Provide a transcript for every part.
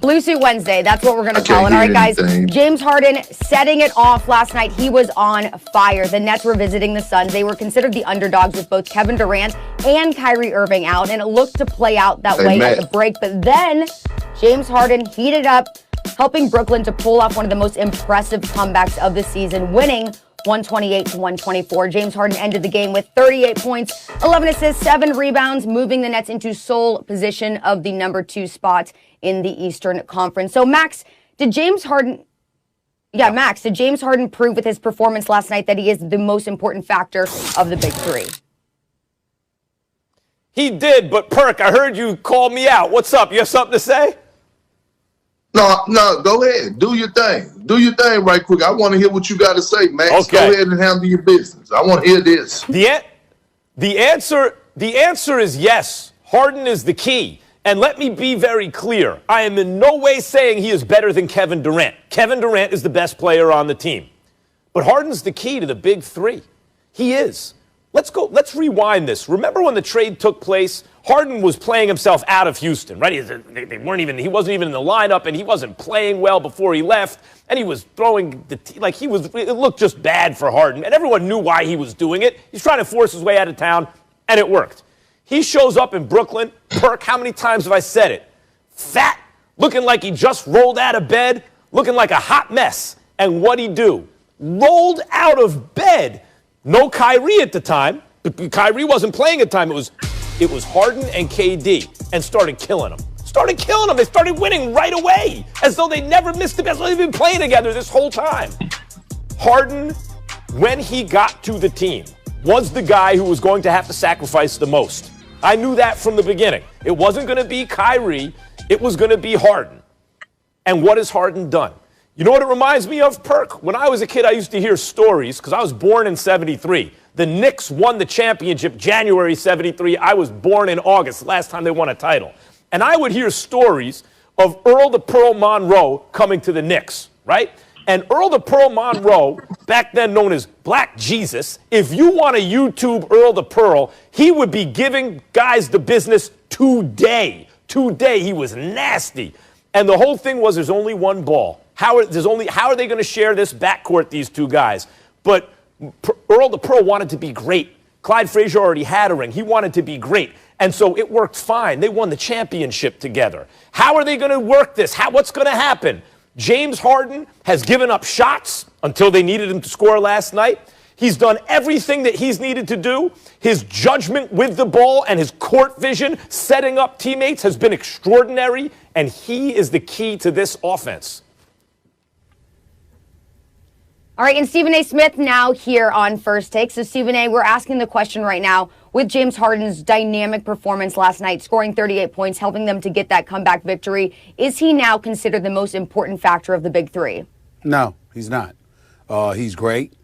Blue Suit Wednesday. That's what we're going to call it. All right, guys. James Harden setting it off last night. He was on fire. The Nets were visiting the Suns. They were considered the underdogs with both Kevin Durant and Kyrie Irving out, and it looked to play out that way at the break. But then James Harden heated up, helping Brooklyn to pull off one of the most impressive comebacks of the season, winning 128-124. James Harden ended the game with 38 points, 11 assists, 7 rebounds, moving the Nets into sole position of the number 2 spot in the Eastern Conference. So, Max, did James Harden prove with his performance last night that he is the most important factor of the big three? He did, but Perk, I heard you call me out. What's up? You have something to say? No, go ahead. Do your thing. Do your thing right quick. I want to hear what you got to say, Max. Okay. Go ahead and handle your business. I want to hear this. The answer is yes. Harden is the key. And let me be very clear. I am in no way saying he is better than Kevin Durant. Kevin Durant is the best player on the team. But Harden's the key to the big three. He is. Let's rewind this. Remember when the trade took place? Harden was playing himself out of Houston, right? He wasn't even in the lineup, and he wasn't playing well before he left, and he was throwing it looked just bad for Harden, and everyone knew why he was doing it. He's trying to force his way out of town, and it worked. He shows up in Brooklyn. Perk, how many times have I said it? Fat, looking like he just rolled out of bed, looking like a hot mess. And what'd he do? Rolled out of bed. No Kyrie at the time. Kyrie wasn't playing at the time. It was Harden and KD, and started killing them. They started winning right away, as though they never missed the best. They've been playing together this whole time. Harden, when he got to the team, was the guy who was going to have to sacrifice the most. I knew that from the beginning. It wasn't going to be Kyrie. It was going to be Harden. And what has Harden done? You know what it reminds me of, Perk? When I was a kid, I used to hear stories, because I was born in 73. The Knicks won the championship January 73. I was born in August, last time they won a title. And I would hear stories of Earl the Pearl Monroe coming to the Knicks, right? And Earl the Pearl Monroe, back then known as Black Jesus, if you want to YouTube Earl the Pearl, he would be giving guys the business today. Today, he was nasty. And the whole thing was there's only one ball. How are they going to share this backcourt, these two guys? But Earl the Pearl wanted to be great. Clyde Frazier already had a ring. He wanted to be great. And so it worked fine. They won the championship together. How are they going to work this? What's going to happen? James Harden has given up shots until they needed him to score last night. He's done everything that he's needed to do. His judgment with the ball and his court vision, setting up teammates, has been extraordinary. And he is the key to this offense. All right, and Stephen A. Smith now here on First Take. So, Stephen A., we're asking the question right now, with James Harden's dynamic performance last night, scoring 38 points, helping them to get that comeback victory, is he now considered the most important factor of the big three? No, he's not. He's great.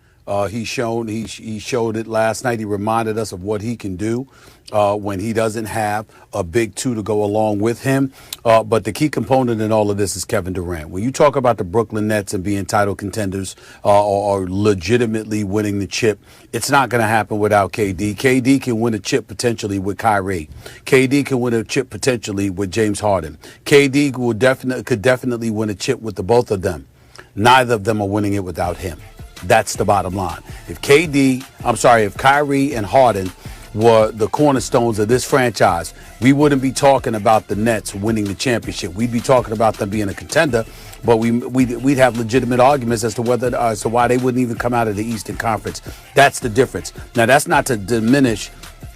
He showed it last night. He reminded us of what he can do when he doesn't have a big two to go along with him. But the key component in all of this is Kevin Durant. When you talk about the Brooklyn Nets and being title contenders or legitimately winning the chip, it's not going to happen without KD. KD can win a chip potentially with Kyrie. KD can win a chip potentially with James Harden. KD could definitely win a chip with the both of them. Neither of them are winning it without him. That's the bottom line. If Kyrie and Harden were the cornerstones of this franchise, we wouldn't be talking about the Nets winning the championship. We'd be talking about them being a contender, but we'd have legitimate arguments as to why they wouldn't even come out of the Eastern Conference. That's the difference. Now, that's not to diminish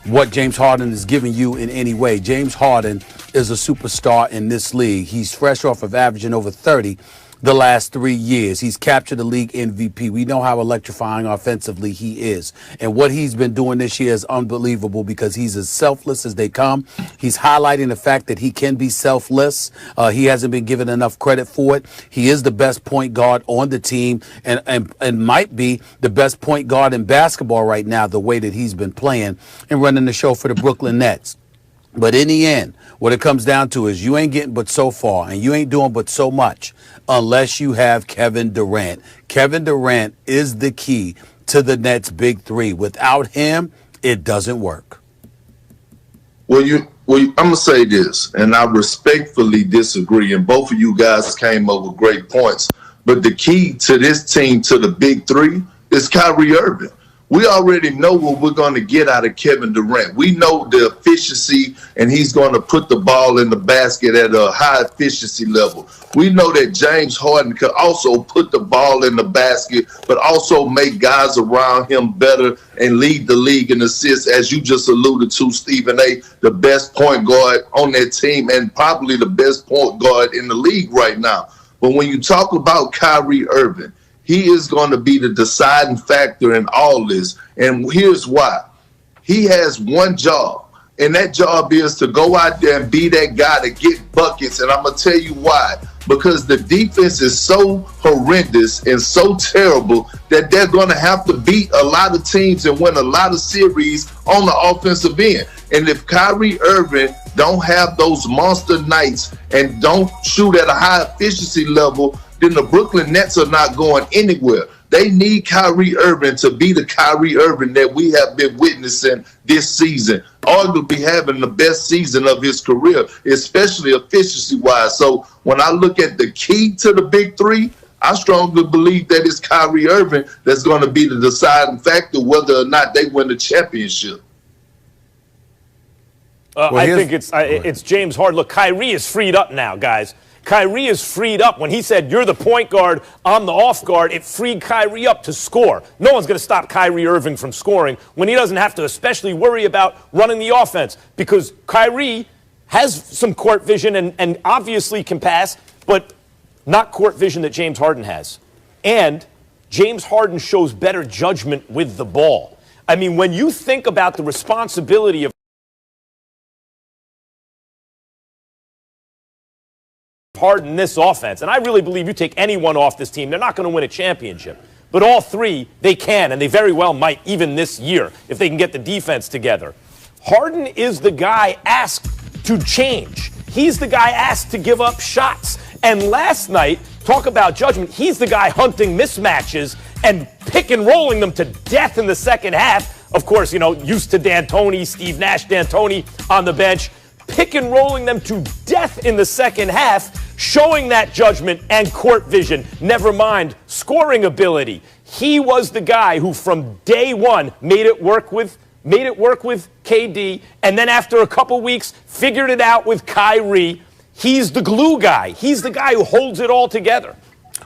what James Harden is giving you in any way. James Harden is a superstar in this league. He's fresh off of averaging over 30 the last 3 years. He's captured the league MVP. We know how electrifying offensively he is. And what he's been doing this year is unbelievable because he's as selfless as they come. He's highlighting the fact that he can be selfless. He hasn't been given enough credit for it. He is the best point guard on the team and might be the best point guard in basketball right now, the way that he's been playing and running the show for the Brooklyn Nets. But in the end, what it comes down to is you ain't getting but so far and you ain't doing but so much unless you have Kevin Durant. Kevin Durant is the key to the Nets' big three. Without him, it doesn't work. Well, you Well, I'm going to say this, and I respectfully disagree, and both of you guys came up with great points. But the key to this team, to the big three, is Kyrie Irving. We already know what we're going to get out of Kevin Durant. We know the efficiency, and he's going to put the ball in the basket at a high efficiency level. We know that James Harden could also put the ball in the basket, but also make guys around him better and lead the league in assists, as you just alluded to, Stephen A., the best point guard on that team and probably the best point guard in the league right now. But when you talk about Kyrie Irving, he is going to be the deciding factor in all this. And here's why. He has one job, and that job is to go out there and be that guy to get buckets. And I'm going to tell you why. Because the defense is so horrendous and so terrible that they're going to have to beat a lot of teams and win a lot of series on the offensive end. And if Kyrie Irving don't have those monster nights and don't shoot at a high efficiency level, then the Brooklyn Nets are not going anywhere. They need Kyrie Irving to be the Kyrie Irving that we have been witnessing this season, arguably having the best season of his career, especially efficiency-wise. So when I look at the key to the big three, I strongly believe that it's Kyrie Irving that's going to be the deciding factor whether or not they win the championship. I think it's James Harden. Look, Kyrie is freed up now, guys. Kyrie is freed up. When he said, you're the point guard, I'm the off guard, it freed Kyrie up to score. No one's going to stop Kyrie Irving from scoring when he doesn't have to especially worry about running the offense, because Kyrie has some court vision and obviously can pass, but not court vision that James Harden has. And James Harden shows better judgment with the ball. I mean, when you think about the responsibility of Harden this offense, and I really believe you take anyone off this team, they're not going to win a championship. But all three, they can, and they very well might, even this year, if they can get the defense together. Harden is the guy asked to change. He's the guy asked to give up shots. And last night, talk about judgment, he's the guy hunting mismatches and pick and rolling them to death in the second half. Of course, used to D'Antoni, Steve Nash D'Antoni on the bench, pick and rolling them to death in the second half, showing that judgment and court vision, never mind scoring ability. He was the guy who from day one made it work with KD, and then after a couple weeks figured it out with Kyrie. He's the glue guy. He's the guy who holds it all together.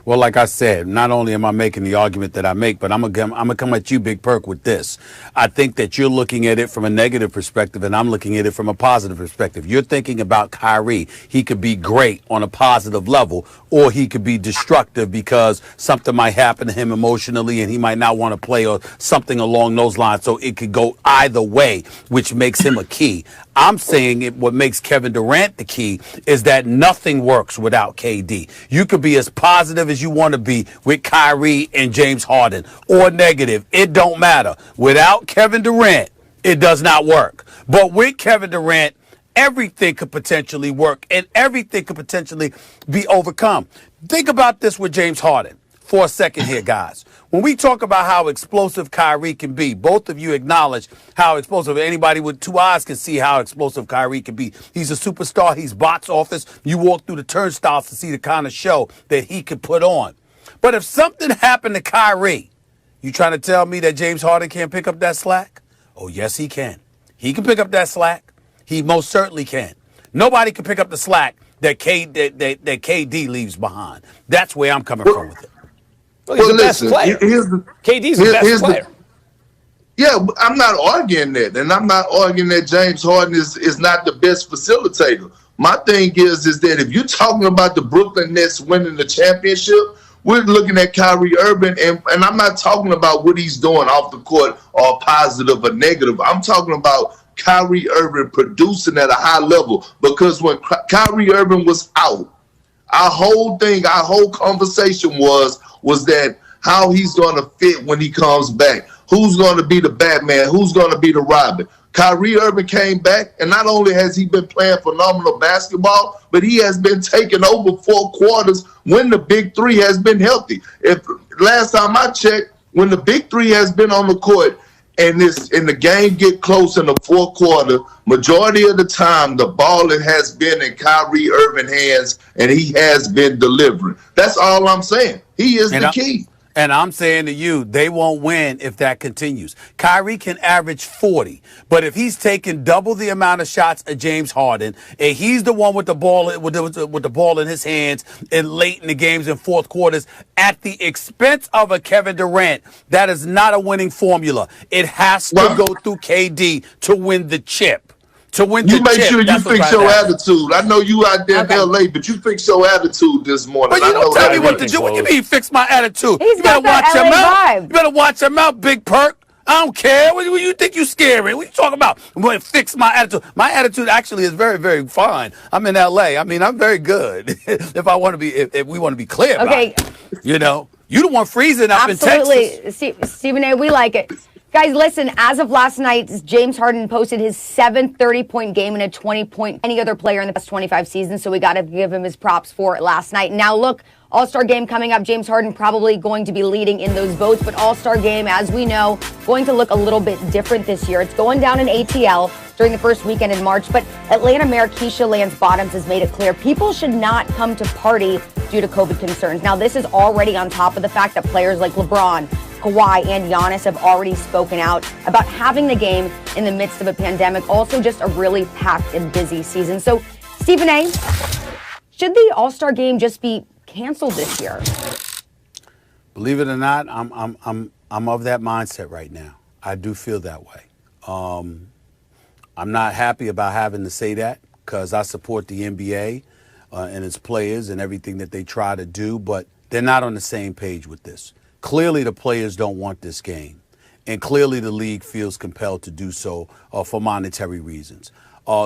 Well, like I said, not only am I making the argument that I make, but I'm gonna come at you, Big Perk, with this. I think that you're looking at it from a negative perspective, and I'm looking at it from a positive perspective. You're thinking about Kyrie. He could be great on a positive level, or he could be destructive because something might happen to him emotionally and he might not want to play or something along those lines. So it could go either way, which makes him a key. I'm saying what makes Kevin Durant the key is that nothing works without KD. You could be as positive as you want to be with Kyrie and James Harden, or negative. It don't matter. Without Kevin Durant, it does not work. But with Kevin Durant, everything could potentially work and everything could potentially be overcome. Think about this with James Harden for a second here, guys. When we talk about how explosive Kyrie can be, both of you acknowledge how explosive. Anybody with two eyes can see how explosive Kyrie can be. He's a superstar. He's box office. You walk through the turnstiles to see the kind of show that he could put on. But if something happened to Kyrie, you trying to tell me that James Harden can't pick up that slack? Oh, yes, he can. He can pick up that slack. He most certainly can. Nobody can pick up the slack that KD leaves behind. That's where I'm coming from with it. Well, he's the best player. KD's the best player. Yeah, I'm not arguing that. And I'm not arguing that James Harden is not the best facilitator. My thing is that if you're talking about the Brooklyn Nets winning the championship, we're looking at Kyrie Irving, and I'm not talking about what he's doing off the court or positive or negative. I'm talking about Kyrie Irving producing at a high level, because when Kyrie Irving was out, our whole conversation was that how he's going to fit when he comes back. Who's going to be the Batman? Who's going to be the Robin? Kyrie Irving came back, and not only has he been playing phenomenal basketball, but he has been taking over 4 quarters when the big three has been healthy. If last time I checked, when the big three has been on the court, and the game get close in the fourth quarter, majority of the time the ball has been in Kyrie Irving hands, and he has been delivering. That's all I'm saying. He is the key. And I'm saying to you, they won't win if that continues. Kyrie can average 40, but if he's taking double the amount of shots of James Harden, and he's the one with the ball with the ball in his hands and late in the games in fourth quarters at the expense of a Kevin Durant, that is not a winning formula. It has to go through KD to win the chip. To win you make sure you fix your attitude. I know you out there in LA, but you fix your attitude this morning. But you don't tell me what to do. What do you mean fix my attitude? You better watch your mouth. You better watch your mouth, Big Perk. I don't care. What do you think you scary? What are you talking about? I'm going to fix my attitude. My attitude actually is very, very fine. I'm in LA. I mean, I'm very good. If we want to be clear about it. You know, you the one freezing up in Texas. Absolutely. Stephen A., we like it. Guys, listen, as of last night, James Harden posted his 7th 30-point game and a 20-point any other player in the past 25 seasons, so we got to give him his props for it last night. Now, look, All-Star game coming up. James Harden probably going to be leading in those votes, but All-Star game, as we know, going to look a little bit different this year. It's going down in ATL during the first weekend in March, but Atlanta Mayor Keisha Lance Bottoms has made it clear people should not come to party due to COVID concerns. Now, this is already on top of the fact that players like LeBron, Kawhi, and Giannis have already spoken out about having the game in the midst of a pandemic. Also, just a really packed and busy season. So, Stephen A., should the All-Star game just be canceled this year? Believe it or not, I'm of that mindset right now. I do feel that way. I'm not happy about having to say that because I support the NBA and its players and everything that they try to do, but they're not on the same page with this. Clearly, the players don't want this game, and clearly the league feels compelled to do so for monetary reasons.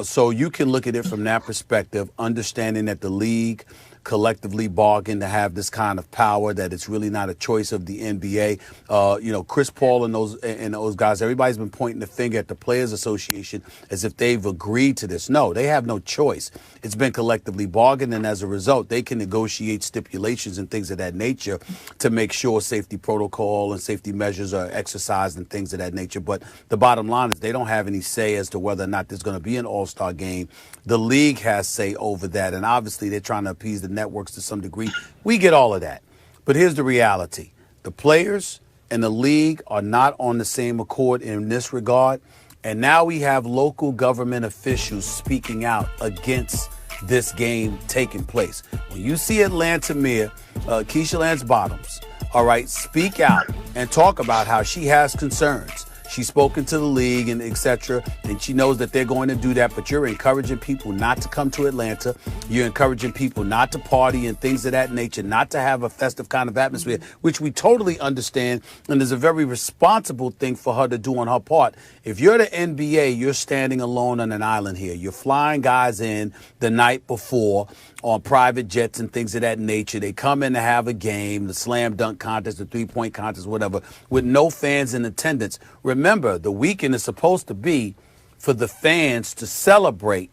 So you can look at it from that perspective, understanding that the league collectively bargained to have this kind of power, that it's really not a choice of the NBA. Chris Paul and those guys, everybody's been pointing the finger at the Players Association as if they've agreed to this. No, they have no choice. It's been collectively bargained, and as a result, they can negotiate stipulations and things of that nature to make sure safety protocol and safety measures are exercised and things of that nature. But the bottom line is they don't have any say as to whether or not there's going to be an All-Star game. The league has say over that, and obviously they're trying to appease the networks to some degree. We get all of that. But here's the reality. The players and the league are not on the same accord in this regard. And now we have local government officials speaking out against this game taking place. When you see Atlanta Mayor Keisha Lance Bottoms, all right, speak out and talk about how she has concerns. She's spoken to the league and et cetera, and she knows that they're going to do that, but you're encouraging people not to come to Atlanta. You're encouraging people not to party and things of that nature, not to have a festive kind of atmosphere, which we totally understand, and is a very responsible thing for her to do on her part. If you're the NBA, you're standing alone on an island here. You're flying guys in the night before on private jets and things of that nature. They come in to have a game, the slam dunk contest, the three-point contest, whatever, with no fans in attendance. Remember, the weekend is supposed to be for the fans to celebrate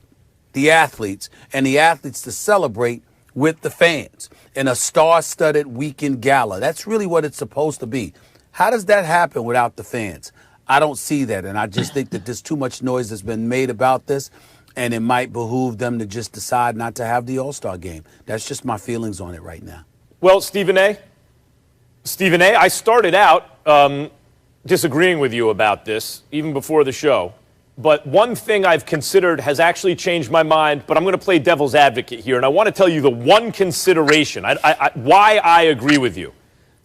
the athletes and the athletes to celebrate with the fans in a star-studded weekend gala. That's really what it's supposed to be. How does that happen without the fans? I don't see that, and I just think that there's too much noise that's been made about this, and it might behoove them to just decide not to have the All-Star game. That's just my feelings on it right now. Well, Stephen A., I started out disagreeing with you about this even before the show. But one thing I've considered has actually changed my mind, but I'm going to play devil's advocate here, and I want to tell you the one consideration, why I agree with you.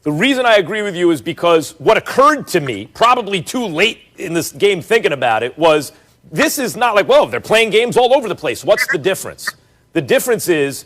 The reason I agree with you is because what occurred to me, probably too late in this game thinking about it, was this is not like, well, they're playing games all over the place. What's the difference? The difference is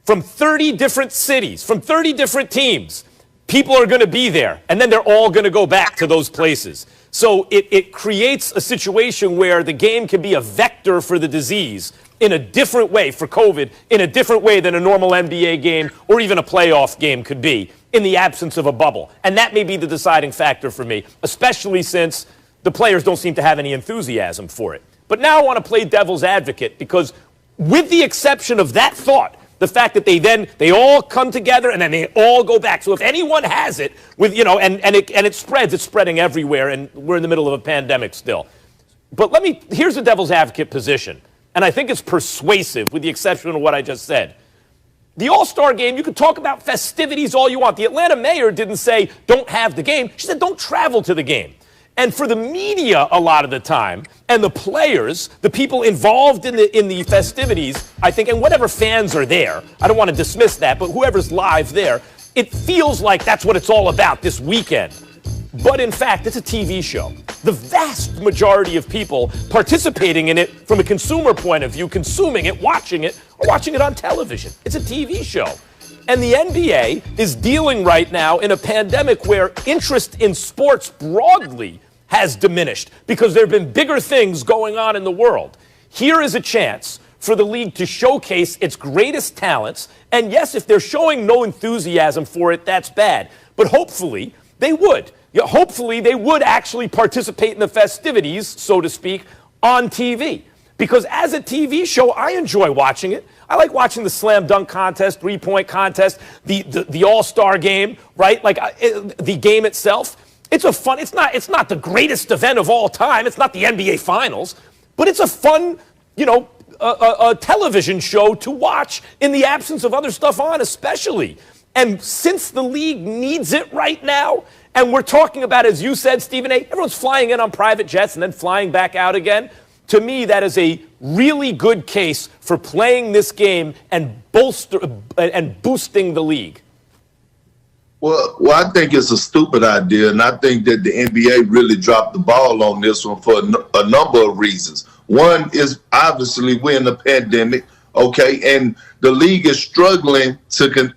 from 30 different cities, from 30 different teams, people are going to be there, and then they're all going to go back to those places. So it creates a situation where the game can be a vector for the disease in a different way for COVID, in a different way than a normal NBA game or even a playoff game could be in the absence of a bubble. And that may be the deciding factor for me, especially since the players don't seem to have any enthusiasm for it. But now I want to play devil's advocate because with the exception of that thought, The fact that they all come together and then they all go back. So if anyone has it with, and it spreads, it's spreading everywhere, and we're in the middle of a pandemic still. But here's the devil's advocate position, and I think it's persuasive with the exception of what I just said. The All-Star game, you can talk about festivities all you want. The Atlanta mayor didn't say don't have the game. She said don't travel to the game. And for the media a lot of the time, and the players, the people involved in the festivities, I think, and whatever fans are there, I don't want to dismiss that, but whoever's live there, it feels like that's what it's all about this weekend. But in fact, it's a TV show. The vast majority of people participating in it from a consumer point of view, consuming it, are watching it on television. It's a TV show. And the NBA is dealing right now in a pandemic where interest in sports broadly has diminished because there have been bigger things going on in the world. Here is a chance for the league to showcase its greatest talents. And yes, if they're showing no enthusiasm for it, that's bad. But hopefully they would. Hopefully they would actually participate in the festivities, so to speak, on TV. Because as a TV show, I enjoy watching it. I like watching the slam dunk contest, three-point contest, the All-Star game, right? Like the game itself. It's not the greatest event of all time. It's not the NBA Finals, but it's a fun, a television show to watch in the absence of other stuff on, especially. And since the league needs it right now, and we're talking about, as you said, Stephen A., everyone's flying in on private jets and then flying back out again. To me, that is a really good case for playing this game and boosting the league. Well, I think it's a stupid idea, and I think that the NBA really dropped the ball on this one for a number of reasons. One is obviously we're in a pandemic, okay, and the league is struggling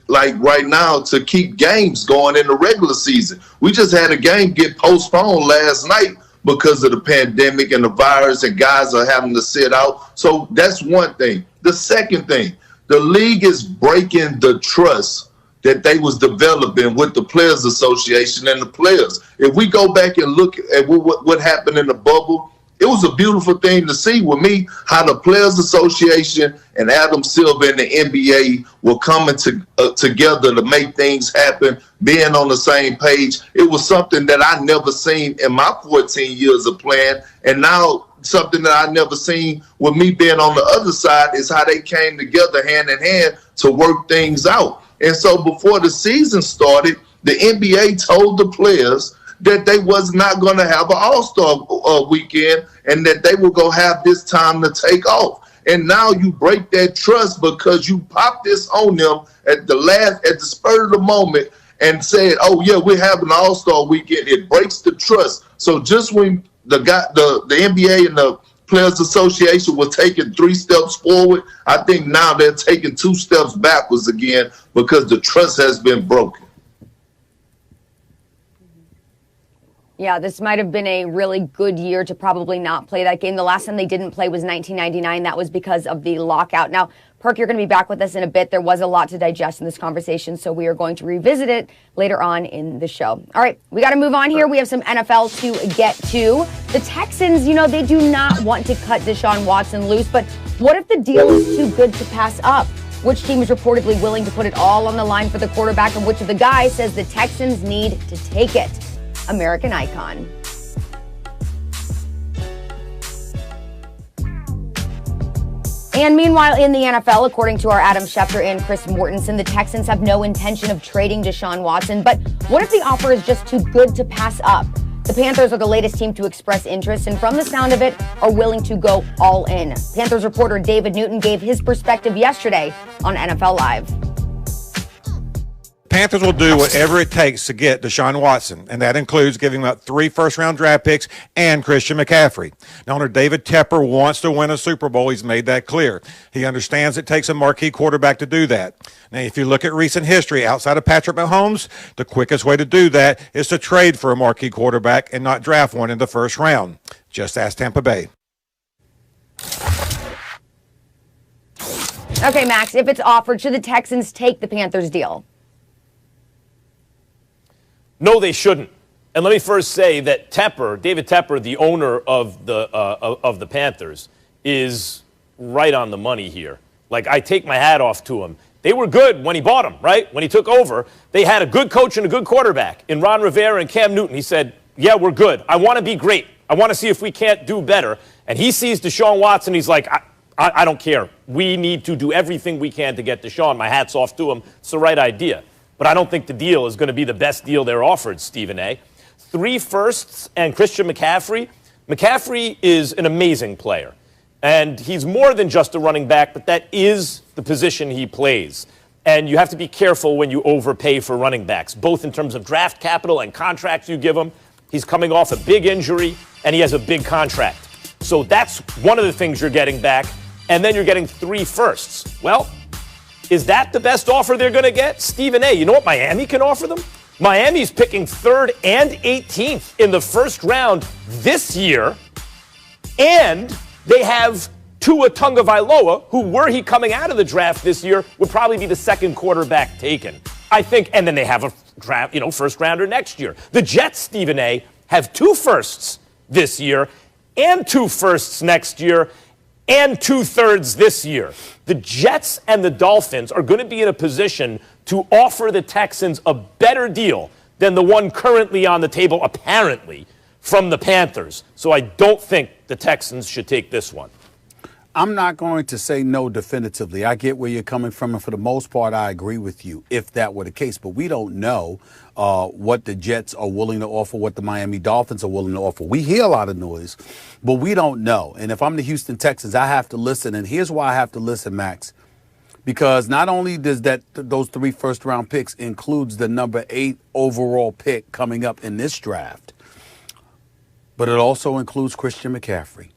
right now to keep games going in the regular season. We just had a game get postponed last night because of the pandemic and the virus, and guys are having to sit out. So that's one thing. The second thing, the league is breaking the trust that they was developing with the Players Association and the players. If we go back and look at what happened in the bubble, it was a beautiful thing to see with me how the Players Association and Adam Silver and the NBA were coming together to make things happen, being on the same page. It was something that I never seen in my 14 years of playing, and now something that I never seen with me being on the other side is how they came together hand in hand to work things out. And so before the season started, the NBA told the players that they was not going to have an All-Star weekend and that they were going to have this time to take off. And now you break that trust because you popped this on them at the spur of the moment and said, oh, yeah, we're having an All-Star weekend. It breaks the trust. So just when the NBA and the Players Association was taking 3 steps forward, I think now they're taking 2 steps backwards again because the trust has been broken. Yeah, this might have been a really good year to probably not play that game. The last time they didn't play was 1999. That was because of the lockout. Now, Perk, you're going to be back with us in a bit. There was a lot to digest in this conversation, so we are going to revisit it later on in the show. All right, we got to move on here. We have some NFL to get to. The Texans, they do not want to cut Deshaun Watson loose, but what if the deal is too good to pass up? Which team is reportedly willing to put it all on the line for the quarterback, and which of the guys says the Texans need to take it? American icon. And meanwhile, in the NFL, according to our Adam Schefter and Chris Mortensen, the Texans have no intention of trading Deshaun Watson. But what if the offer is just too good to pass up? The Panthers are the latest team to express interest, and from the sound of it, are willing to go all in. Panthers reporter David Newton gave his perspective yesterday on NFL Live. Panthers will do whatever it takes to get Deshaun Watson, and that includes giving up 3 first-round draft picks and Christian McCaffrey. Now, owner David Tepper wants to win a Super Bowl. He's made that clear. He understands it takes a marquee quarterback to do that. Now, if you look at recent history outside of Patrick Mahomes, the quickest way to do that is to trade for a marquee quarterback and not draft one in the first round. Just ask Tampa Bay. Okay, Max, if it's offered, should the Texans take the Panthers deal? No, they shouldn't. And let me first say that David Tepper, the owner of the Panthers, is right on the money here. Like, I take my hat off to him. They were good when he bought them, right? When he took over, they had a good coach and a good quarterback in Ron Rivera and Cam Newton. He said, yeah, we're good. I want to be great. I want to see if we can't do better. And he sees Deshaun Watson. He's like, I don't care. We need to do everything we can to get Deshaun. My hat's off to him. It's the right idea. But I don't think the deal is going to be the best deal they're offered, Stephen A. 3 firsts and Christian McCaffrey. McCaffrey is an amazing player. And he's more than just a running back, but that is the position he plays. And you have to be careful when you overpay for running backs, both in terms of draft capital and contracts you give him. He's coming off a big injury, and he has a big contract. So that's one of the things you're getting back. And then you're getting 3 firsts. Well, is that the best offer they're going to get? Stephen A., you know what Miami can offer them? Miami's picking 3rd and 18th in the first round this year, and they have Tua Tagovailoa, who, were he coming out of the draft this year, would probably be the second quarterback taken. I think, and then they have a draft, first rounder next year. The Jets, Stephen A., have 2 firsts this year and 2 firsts next year and 2/3 this year. The Jets and the Dolphins are going to be in a position to offer the Texans a better deal than the one currently on the table, apparently, from the Panthers. So I don't think the Texans should take this one. I'm not going to say no definitively. I get where you're coming from, and for the most part, I agree with you if that were the case. But we don't know what the Jets are willing to offer, what the Miami Dolphins are willing to offer. We hear a lot of noise, but we don't know. And if I'm the Houston Texans, I have to listen. And here's why I have to listen, Max. Because not only does those 3 first-round picks includes the number 8 overall pick coming up in this draft, but it also includes Christian McCaffrey.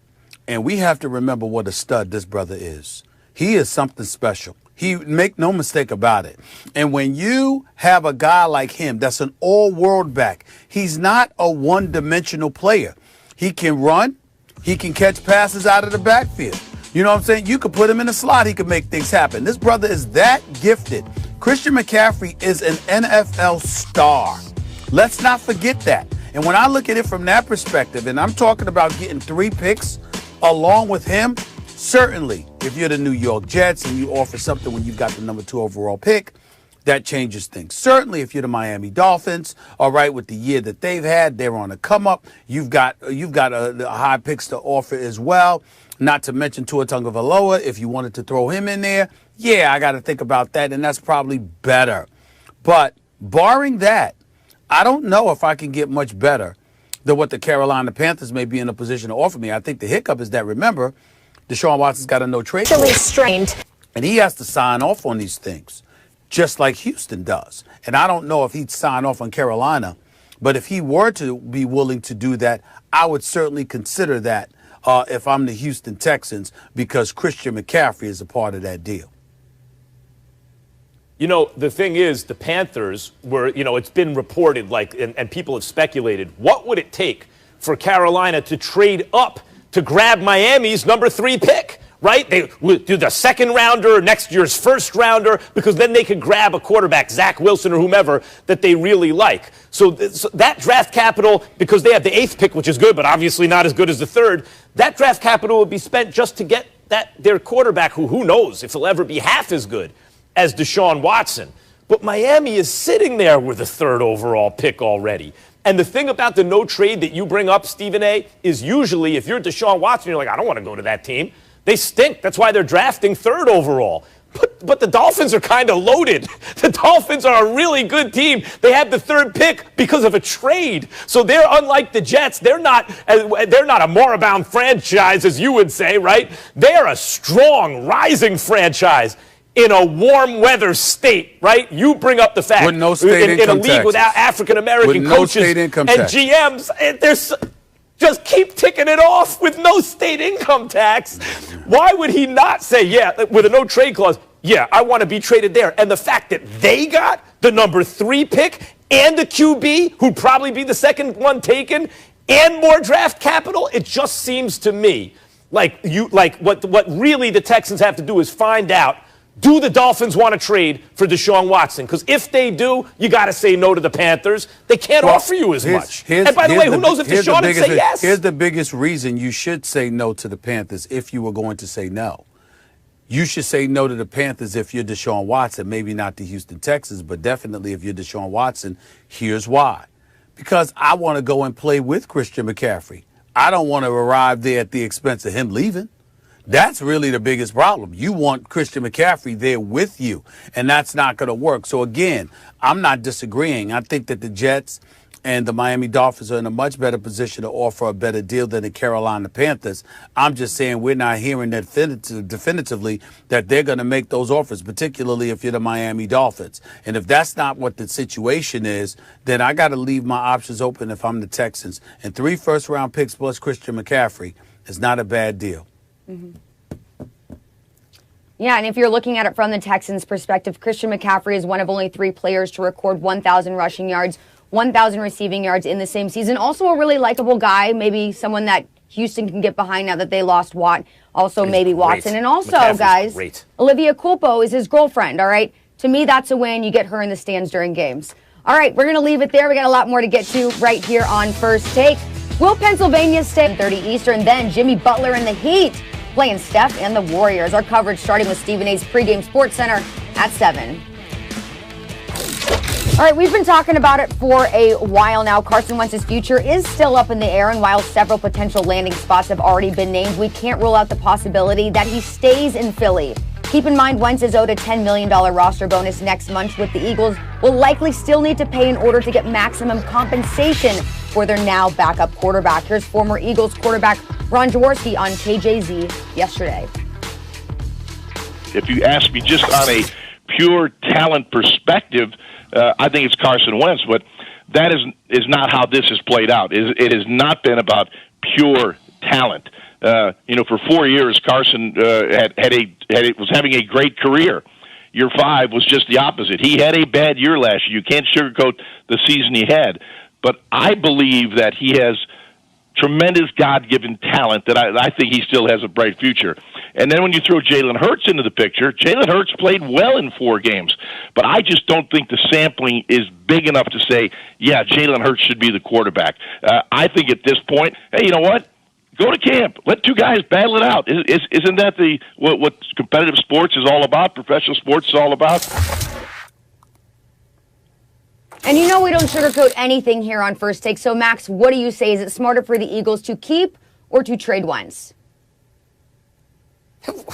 And we have to remember what a stud this brother is. He is something special. Make no mistake about it. And when you have a guy like him that's an all-world back, he's not a one-dimensional player. He can run. He can catch passes out of the backfield. You know what I'm saying? You could put him in a slot. He could make things happen. This brother is that gifted. Christian McCaffrey is an NFL star. Let's not forget that. And when I look at it from that perspective, and I'm talking about getting 3 picks along with him, certainly if you're the New York Jets and you offer something when you've got the number 2 overall pick, that changes things. Certainly if you're the Miami Dolphins, all right, with the year that they've had, they're on a come up. You've got a high picks to offer as well. Not to mention Tua Tagovailoa, if you wanted to throw him in there, yeah, I got to think about that, and that's probably better. But barring that, I don't know if I can get much better than what the Carolina Panthers may be in a position to offer me. I think the hiccup is that, remember, Deshaun Watson's got a no-trade clause. Strained. And he has to sign off on these things, just like Houston does. And I don't know if he'd sign off on Carolina, but if he were to be willing to do that, I would certainly consider that if I'm the Houston Texans, because Christian McCaffrey is a part of that deal. You know, the thing is, the Panthers were, it's been reported, and people have speculated, what would it take for Carolina to trade up to grab Miami's number 3 pick, right? They would do the 2nd rounder, next year's 1st rounder, because then they could grab a quarterback, Zach Wilson or whomever, that they really like. So that draft capital, because they have the 8th pick, which is good, but obviously not as good as the 3rd, that draft capital would be spent just to get their quarterback, who knows if he'll ever be half as good as Deshaun Watson. But Miami is sitting there with a 3rd overall pick already. And the thing about the no trade that you bring up, Stephen A., is usually if you're Deshaun Watson, you're like, I don't want to go to that team. They stink. That's why they're drafting 3rd overall. But the Dolphins are kind of loaded. The Dolphins are a really good team. They have the 3rd pick because of a trade. So they're unlike the Jets. They're not a moribund franchise, as you would say, right? They're a strong, rising franchise in a warm weather state, right? You bring up the fact with no state in a league taxes. without African-American no coaches and GMs, just keep ticking it off with no state income tax. Why would he not say, yeah, with a no trade clause, yeah, I want to be traded there? And the fact that they got the number 3 pick and a QB who'd probably be the 2nd one taken and more draft capital, it just seems to me like what really the Texans have to do is find out, do the Dolphins want to trade for Deshaun Watson? Because if they do, you got to say no to the Panthers. They can't offer you as much. And by the way, who knows if Deshaun would say yes? Here's the biggest reason you should say no to the Panthers if you were going to say no. You should say no to the Panthers if you're Deshaun Watson, maybe not the Houston Texans, but definitely if you're Deshaun Watson. Here's why. Because I want to go and play with Christian McCaffrey. I don't want to arrive there at the expense of him leaving. That's really the biggest problem. You want Christian McCaffrey there with you, and that's not going to work. So, again, I'm not disagreeing. I think that the Jets and the Miami Dolphins are in a much better position to offer a better deal than the Carolina Panthers. I'm just saying we're not hearing that definitively that they're going to make those offers, particularly if you're the Miami Dolphins. And if that's not what the situation is, then I got to leave my options open if I'm the Texans. And 3 first-round picks plus Christian McCaffrey is not a bad deal. Mm-hmm. Yeah, and if you're looking at it from the Texans' perspective, Christian McCaffrey is one of only 3 players to record 1,000 rushing yards, 1,000 receiving yards in the same season. Also a really likable guy, maybe someone that Houston can get behind now that they lost Watt. Also maybe Watson. And also, guys, Olivia Culpo is his girlfriend, all right? To me, that's a win. You get her in the stands during games. All right, we're going to leave it there. We got a lot more to get to right here on First Take. Will Pennsylvania stay 30 Eastern? Then Jimmy Butler and the Heat playing Steph and the Warriors. Our coverage starting with Stephen A's pregame Sports Center at 7. All right, we've been talking about it for a while now. Carson Wentz's future is still up in the air, and while several potential landing spots have already been named, we can't rule out the possibility that he stays in Philly. Keep in mind, Wentz is owed a $10 million roster bonus next month, with the Eagles will likely still need to pay in order to get maximum compensation for their now backup quarterback. Here's former Eagles quarterback Ron Jaworski on KJZ yesterday. If you ask me just on a pure talent perspective, I think it's Carson Wentz, but that is not how this has played out. It has not been about pure talent. For 4 years, Carson was having a great career. Year 5 was just the opposite. He had a bad year last year. You can't sugarcoat the season he had. But I believe that he has tremendous God-given talent that I think he still has a bright future. And then when you throw Jalen Hurts into the picture, Jalen Hurts played well in 4 games. But I just don't think the sampling is big enough to say, yeah, Jalen Hurts should be the quarterback. I think at this point, hey, you know what? Go to camp. Let 2 guys battle it out. Isn't that what competitive sports is all about, professional sports is all about? And you know we don't sugarcoat anything here on First Take. So, Max, what do you say? Is it smarter for the Eagles to keep or to trade Wentz?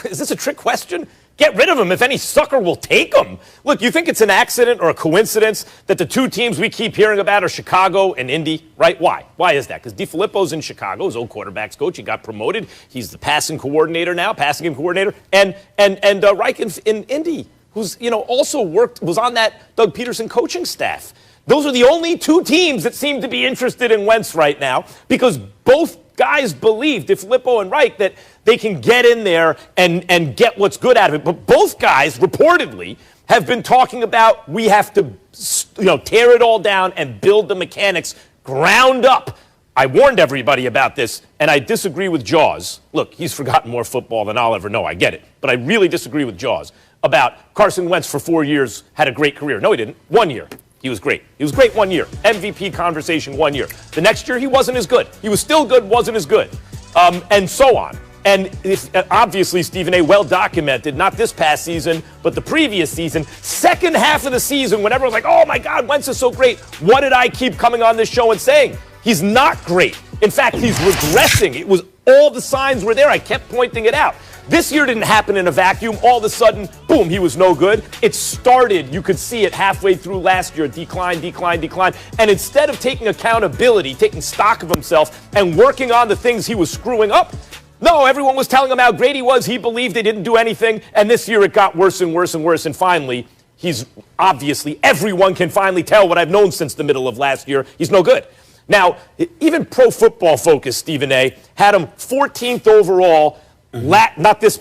Is this a trick question? Get rid of him if any sucker will take him. Look, you think it's an accident or a coincidence that the 2 teams we keep hearing about are Chicago and Indy, right? Why? Why is that? Because DeFilippo's in Chicago, his old quarterback's coach. He got promoted. He's the passing game coordinator. And Reich in Indy, who's also was on that Doug Peterson coaching staff. Those are the only 2 teams that seem to be interested in Wentz right now because both guys believe, DeFilippo and Reich, that they can get in there and get what's good out of it. But both guys, reportedly, have been talking about we have to tear it all down and build the mechanics ground up. I warned everybody about this, and I disagree with Jaws. Look, he's forgotten more football than I'll ever know. I get it. But I really disagree with Jaws about Carson Wentz for 4 years had a great career. No, he didn't. 1 year. He was great. He was great 1 year. MVP conversation 1 year. The next year, he wasn't as good. He was still good, wasn't as good. And so on. And obviously, Stephen A. well documented, not this past season, but the previous season, second half of the season, when everyone's like, oh my God, Wentz is so great. What did I keep coming on this show and saying? He's not great. In fact, he's regressing. It was all the signs were there. I kept pointing it out. This year didn't happen in a vacuum. All of a sudden, boom, he was no good. It started, you could see it halfway through last year, decline. And instead of taking accountability, taking stock of himself and working on the things he was screwing up, no, everyone was telling him how great he was. He believed they didn't do anything. And this year it got worse and worse and worse. And finally, he's obviously, everyone can finally tell what I've known since the middle of last year. He's no good. Now, even Pro Football Focus, Stephen A., had him 14th overall, not this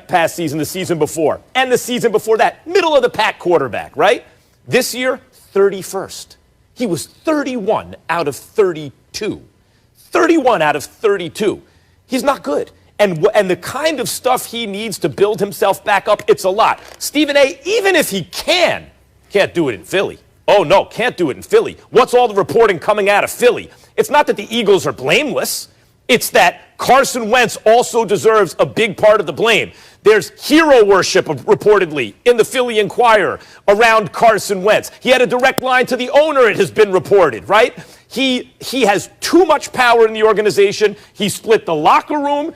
past season, the season before. And the season before that, middle of the pack quarterback, right? This year, 31st. He was 31 out of 32. 31 out of 32. He's not good. And the kind of stuff he needs to build himself back up, it's a lot. Stephen A., even if he can't do it in Philly. Oh, no, can't do it in Philly. What's all the reporting coming out of Philly? It's not that the Eagles are blameless. It's that Carson Wentz also deserves a big part of the blame. There's hero worship, reportedly, in the Philly Inquirer around Carson Wentz. He had a direct line to the owner, it has been reported, right? He has too much power in the organization. He split the locker room.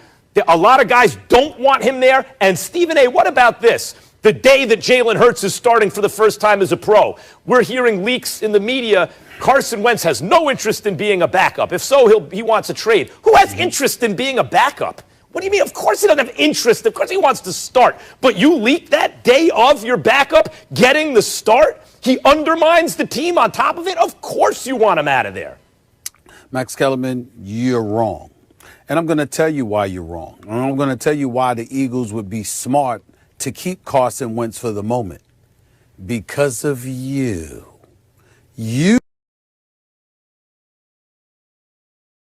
A lot of guys don't want him there. And Stephen A., what about this? The day that Jalen Hurts is starting for the first time as a pro, we're hearing leaks in the media. Carson Wentz has no interest in being a backup. If so, he wants a trade. Who has interest in being a backup? What do you mean? Of course he doesn't have interest. Of course he wants to start. But you leak that day of your backup getting the start? He undermines the team on top of it? Of course you want him out of there. Max Kellerman, you're wrong. And I'm going to tell you why you're wrong. And I'm going to tell you why the Eagles would be smart to keep Carson Wentz for the moment. Because of you. You,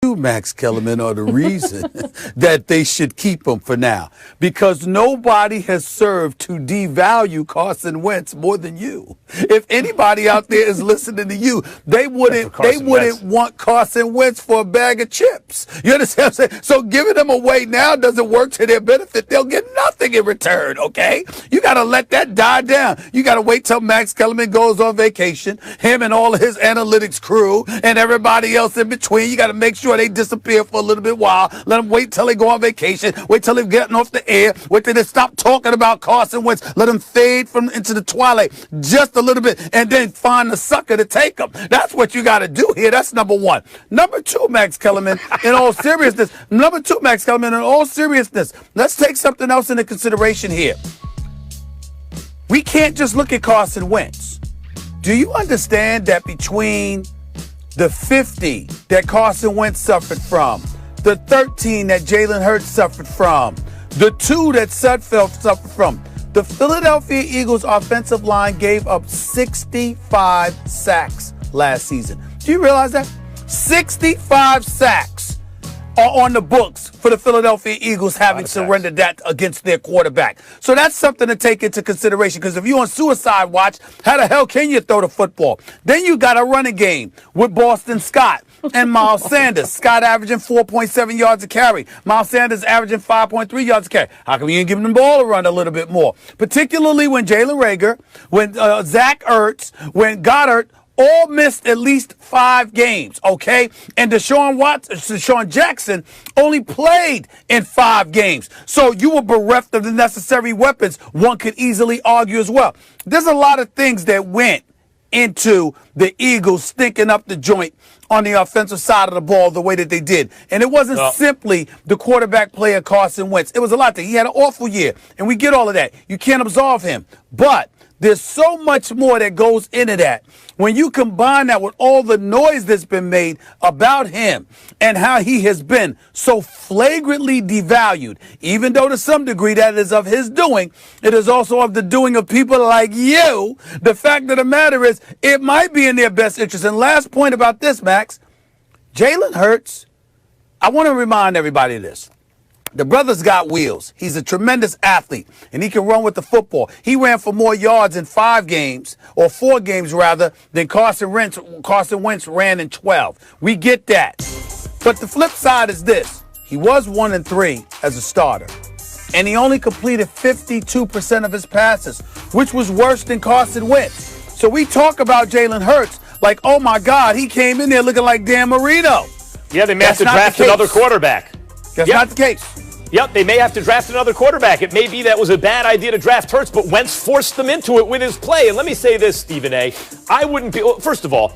Max Kellerman, are the reason that they should keep him for now. Because nobody has served to devalue Carson Wentz more than you. If anybody out there is listening to you, they wouldn't want Carson Wentz for a bag of chips. You understand what I'm saying? So giving them away now doesn't work to their benefit. They'll get nothing in return, okay? You got to let that die down. You got to wait till Max Kellerman goes on vacation, him and all of his analytics crew and everybody else in between. You got to make sure they disappear for a little bit while. Let them wait till they go on vacation. Wait till they're getting off the air. Wait till they stop talking about Carson Wentz. Let them fade into the twilight just a little bit and then find the sucker to take them. That's what you got to do here. That's number one. Number two, Max Kellerman, in all seriousness. Let's take something else into consideration here. We can't just look at Carson Wentz. Do you understand that between the 50 that Carson Wentz suffered from, the 13 that Jalen Hurts suffered from, the 2 that Sudfeld suffered from, the Philadelphia Eagles offensive line gave up 65 sacks last season. Do you realize that? 65 sacks are on the books for the Philadelphia Eagles, having surrendered that against their quarterback. So that's something to take into consideration, because if you're on suicide watch, how the hell can you throw the football? Then you got a running game with Boston Scott and Miles Sanders. Scott averaging 4.7 yards a carry. Miles Sanders averaging 5.3 yards a carry. How come you ain't giving the ball a run a little bit more? Particularly when Jalen Reagor, when Zach Ertz, when Goddard all missed at least 5 games, okay? And Deshaun Jackson only played in 5 games. So you were bereft of the necessary weapons, one could easily argue as well. There's a lot of things that went into the Eagles stinking up the joint on the offensive side of the ball the way that they did. And it wasn't simply the quarterback player Carson Wentz. It was a lot. He had an awful year, and we get all of that. You can't absolve him. But there's so much more that goes into that. When you combine that with all the noise that's been made about him and how he has been so flagrantly devalued, even though to some degree that is of his doing, it is also of the doing of people like you. The fact of the matter is, it might be in their best interest. And last point about this, Max, Jalen Hurts, I want to remind everybody of this. The brother's got wheels. He's a tremendous athlete, and he can run with the football. He ran for more yards in 5 games, or 4 games rather, than Carson Wentz ran in 12. We get that. But the flip side is this. He was 1-3 as a starter, and he only completed 52% of his passes, which was worse than Carson Wentz. So we talk about Jalen Hurts like, oh my God, he came in there looking like Dan Marino. Yeah, they may have to draft another quarterback. That's not the case. Yep, they may have to draft another quarterback. It may be that was a bad idea to draft Hurts, but Wentz forced them into it with his play. And let me say this, Stephen A. I wouldn't be, first of all,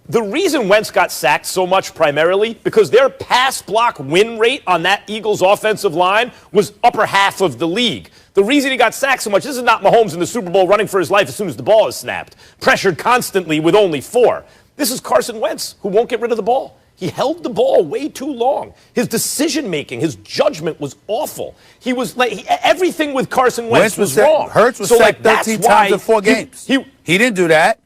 the reason Wentz got sacked so much primarily because their pass block win rate on that Eagles offensive line was upper half of the league. The reason he got sacked so much, this is not Mahomes in the Super Bowl running for his life as soon as the ball is snapped, pressured constantly with only 4. This is Carson Wentz, who won't get rid of the ball. He held the ball way too long. His decision-making, his judgment was awful. He was like, everything with Carson Wentz was wrong. Hurts was sacked 13 times in 4 games. He didn't do that.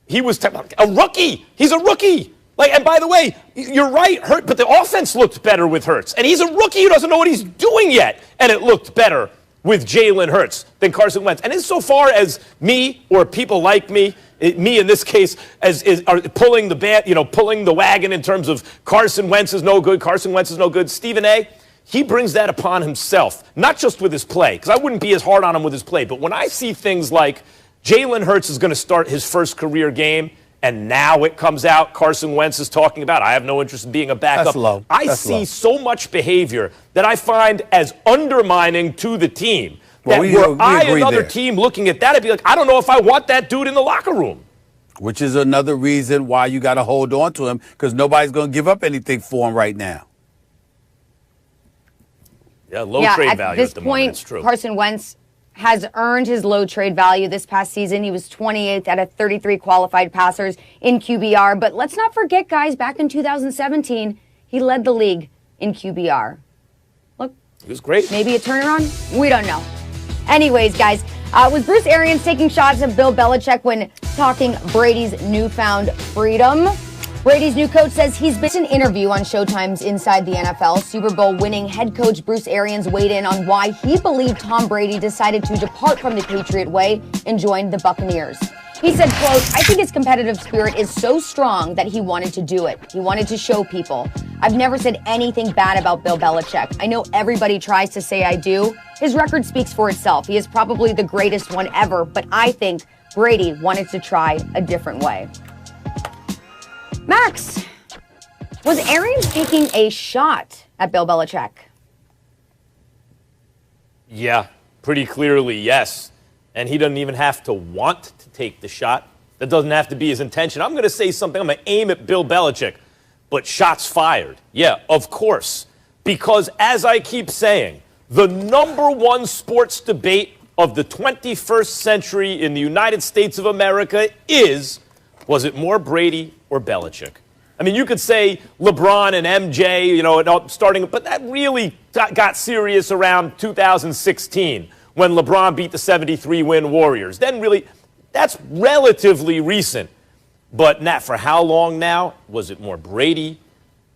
He was a rookie. He's a rookie. And by the way, you're right, but the offense looked better with Hurts. And he's a rookie who doesn't know what he's doing yet. And it looked better with Jalen Hurts than Carson Wentz. And insofar as me or people like me me in this case are pulling the wagon in terms of Carson Wentz is no good. Carson Wentz is no good. Stephen A., he brings that upon himself, not just with his play, because I wouldn't be as hard on him with his play. But when I see things like Jalen Hurts is going to start his first career game, and now it comes out Carson Wentz is talking about, I have no interest in being a backup. That's low. I see so much behavior that I find as undermining to the team. That were I another team looking at that, I'd be like, I don't know if I want that dude in the locker room. Which is another reason why you got to hold on to him, because nobody's going to give up anything for him right now. Yeah, low trade value at this point, it's true. Carson Wentz has earned his low trade value this past season. He was 28th out of 33 qualified passers in QBR. But let's not forget, guys, back in 2017, he led the league in QBR. Look, it was great. Maybe a turnaround? We don't know. Anyways, guys, was Bruce Arians taking shots at Bill Belichick when talking Brady's newfound freedom? Brady's new coach says he's been in an interview on Showtime's Inside the NFL. Super Bowl winning head coach Bruce Arians weighed in on why he believed Tom Brady decided to depart from the Patriot way and join the Buccaneers. He said, quote, I think his competitive spirit is so strong that he wanted to do it. He wanted to show people. I've never said anything bad about Bill Belichick. I know everybody tries to say I do. His record speaks for itself. He is probably the greatest one ever, but I think Brady wanted to try a different way. Max, was Arians taking a shot at Bill Belichick? Yeah, pretty clearly, yes. And he doesn't even have to want to take the shot. That doesn't have to be his intention. I'm going to say something. I'm going to aim at Bill Belichick. But shots fired. Yeah, of course. Because as I keep saying, the number one sports debate of the 21st century in the United States of America is, was it more Brady or Belichick? I mean, you could say LeBron and MJ, starting, but that really got serious around 2016 when LeBron beat the 73-win Warriors. Then really, that's relatively recent. But for how long now? Was it more Brady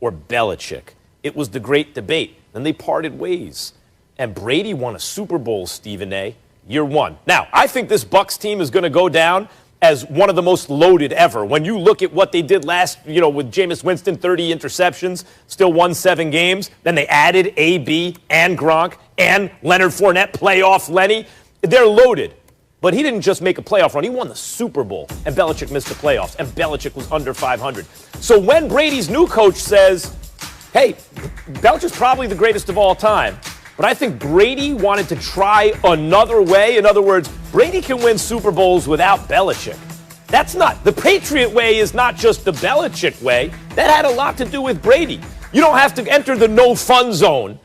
or Belichick? It was the great debate. Then they parted ways. And Brady won a Super Bowl, Stephen A., year one. Now, I think this Bucs team is going to go down as one of the most loaded ever. When you look at what they did last, with Jameis Winston, 30 interceptions, still won 7 games. Then they added AB and Gronk and Leonard Fournette, playoff Lenny. They're loaded. But he didn't just make a playoff run. He won the Super Bowl, and Belichick missed the playoffs, and Belichick was under 500. So when Brady's new coach says, hey, Belichick's probably the greatest of all time, but I think Brady wanted to try another way. In other words, Brady can win Super Bowls without Belichick. That's not, the Patriot way is not just the Belichick way. That had a lot to do with Brady. You don't have to enter the no-fun zone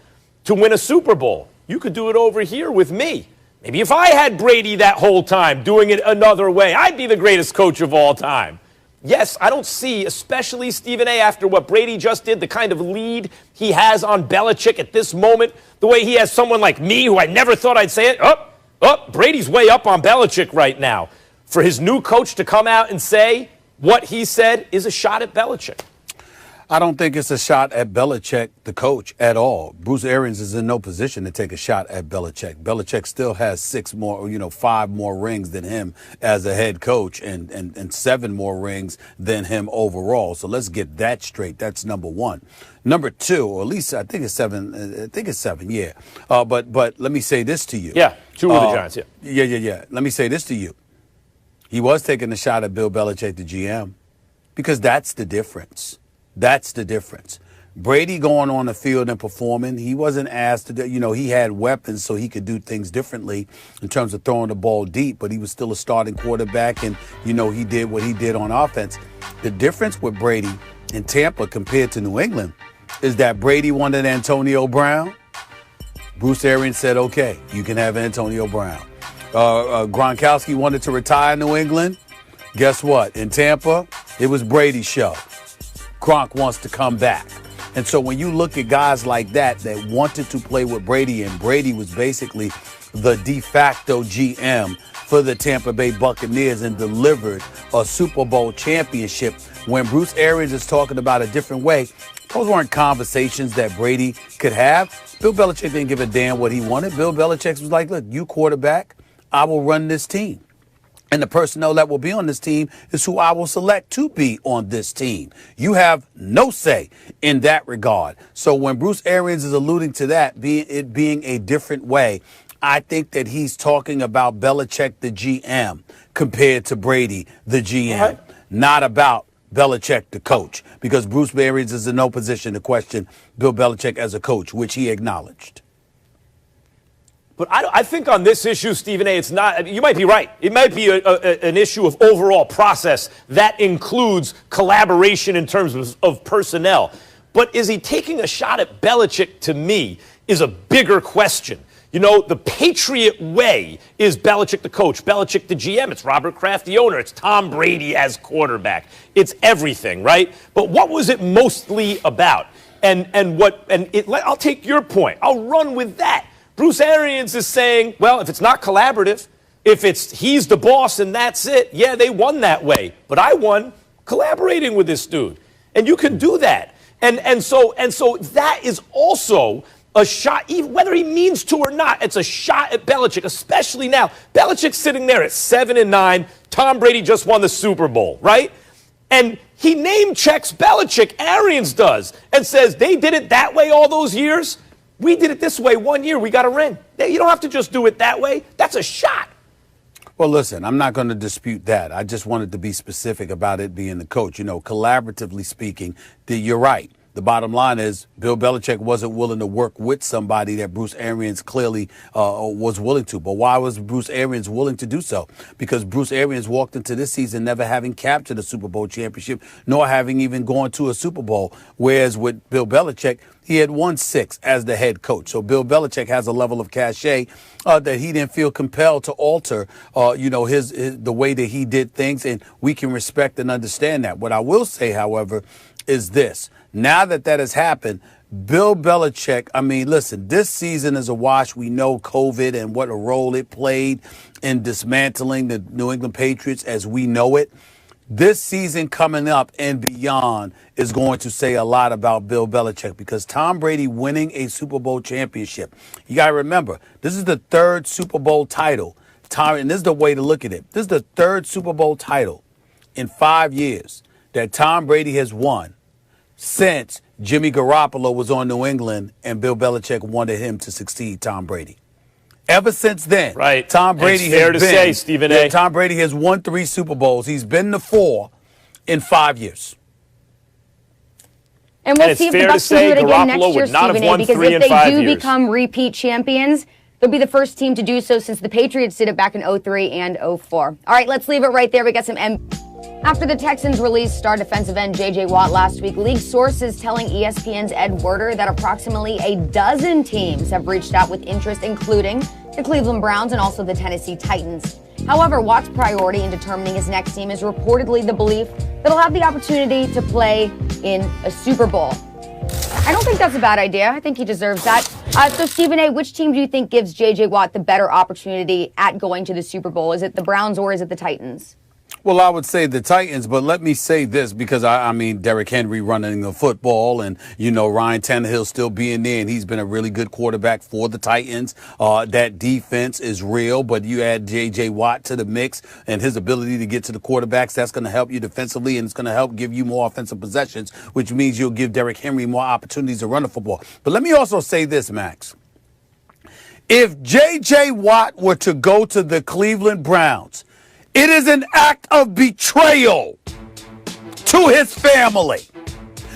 to win a Super Bowl. You could do it over here with me. Maybe if I had Brady that whole time doing it another way, I'd be the greatest coach of all time. Yes, I don't see, especially Stephen A., after what Brady just did, the kind of lead he has on Belichick at this moment, the way he has someone like me who I never thought I'd say it. Brady's way up on Belichick right now. For his new coach to come out and say what he said is a shot at Belichick. I don't think it's a shot at Belichick, the coach, at all. Bruce Arians is in no position to take a shot at Belichick. Belichick still has 5 more rings than him as a head coach and 7 more rings than him overall. So let's get that straight. That's number one. Number two, or at least I think it's 7. I think it's 7, yeah. But let me say this to you. Yeah, 2 with the Giants, yeah. Yeah. Let me say this to you. He was taking a shot at Bill Belichick, the GM, because that's the difference. That's the difference. Brady going on the field and performing, he wasn't asked to do, he had weapons so he could do things differently in terms of throwing the ball deep, but he was still a starting quarterback and, he did what he did on offense. The difference with Brady in Tampa compared to New England is that Brady wanted Antonio Brown. Bruce Arians said, okay, you can have Antonio Brown. Gronkowski wanted to retire in New England. Guess what? In Tampa, it was Brady's show. Gronk wants to come back. And so when you look at guys like that wanted to play with Brady, and Brady was basically the de facto GM for the Tampa Bay Buccaneers and delivered a Super Bowl championship, when Bruce Arians is talking about a different way, those weren't conversations that Brady could have. Bill Belichick didn't give a damn what he wanted. Bill Belichick was like, look, you quarterback, I will run this team. And the personnel that will be on this team is who I will select to be on this team. You have no say in that regard. So when Bruce Arians is alluding to that, it being a different way, I think that he's talking about Belichick, the GM, compared to Brady, the GM, not about Belichick, the coach, because Bruce Arians is in no position to question Bill Belichick as a coach, which he acknowledged. But I think on this issue, Stephen A., it's not, you might be right. It might be an issue of overall process that includes collaboration in terms of personnel. But is he taking a shot at Belichick, to me, is a bigger question. You know, the Patriot way is Belichick the coach, Belichick the GM. It's Robert Kraft the owner. It's Tom Brady as quarterback. It's everything, right? But what was it mostly about? I'll take your point. I'll run with that. Bruce Arians is saying, well, if it's not collaborative, if it's he's the boss and that's it, yeah, they won that way. But I won collaborating with this dude. And you can do that. And so that is also a shot, even whether he means to or not, it's a shot at Belichick, especially now. Belichick's sitting there at 7-9. Tom Brady just won the Super Bowl, right? And he name checks Belichick, Arians does, and says they did it that way all those years. We did it this way 1 year. We got a ring. You don't have to just do it that way. That's a shot. Well, listen, I'm not going to dispute that. I just wanted to be specific about it being the coach. You know, collaboratively speaking, you're right. The bottom line is Bill Belichick wasn't willing to work with somebody that Bruce Arians clearly was willing to. But why was Bruce Arians willing to do so? Because Bruce Arians walked into this season never having captured a Super Bowl championship, nor having even gone to a Super Bowl. Whereas with Bill Belichick, he had won 6 as the head coach. So Bill Belichick has a level of cachet that he didn't feel compelled to alter, his the way that he did things. And we can respect and understand that. What I will say, however, is this. Now that has happened, Bill Belichick, I mean, listen, this season is a wash. We know COVID and what a role it played in dismantling the New England Patriots as we know it. This season coming up and beyond is going to say a lot about Bill Belichick because Tom Brady winning a Super Bowl championship. You got to remember, this is the 3rd Super Bowl title. And this is the way to look at it. This is the 3rd Super Bowl title in 5 years that Tom Brady has won since Jimmy Garoppolo was on New England and Bill Belichick wanted him to succeed Tom Brady. Ever since then, right. Tom Brady it's fair to say, Stephen A. Tom Brady has won 3 Super Bowls. He's been to 4 in 5 years. And we'll see if the Bucs can do it again next year, Stephen A. Because if they do become repeat champions, they'll be the first team to do so since the Patriots did it back in 2003 and 2004. All right, let's leave it right there. We got some After the Texans released star defensive end J.J. Watt last week, league sources telling ESPN's Ed Werder that approximately a dozen teams have reached out with interest, including the Cleveland Browns and also the Tennessee Titans. However, Watt's priority in determining his next team is reportedly the belief that he'll have the opportunity to play in a Super Bowl. I don't think that's a bad idea. I think he deserves that. So, Stephen A., which team do you think gives J.J. Watt the better opportunity at going to the Super Bowl? Is it the Browns or is it the Titans? Well, I would say the Titans, but let me say this because, I mean, Derrick Henry running the football and, Ryan Tannehill still being there, and he's been a really good quarterback for the Titans. That defense is real, but you add J.J. Watt to the mix and his ability to get to the quarterbacks, that's going to help you defensively, and it's going to help give you more offensive possessions, which means you'll give Derrick Henry more opportunities to run the football. But let me also say this, Max. If J.J. Watt were to go to the Cleveland Browns, it is an act of betrayal to his family,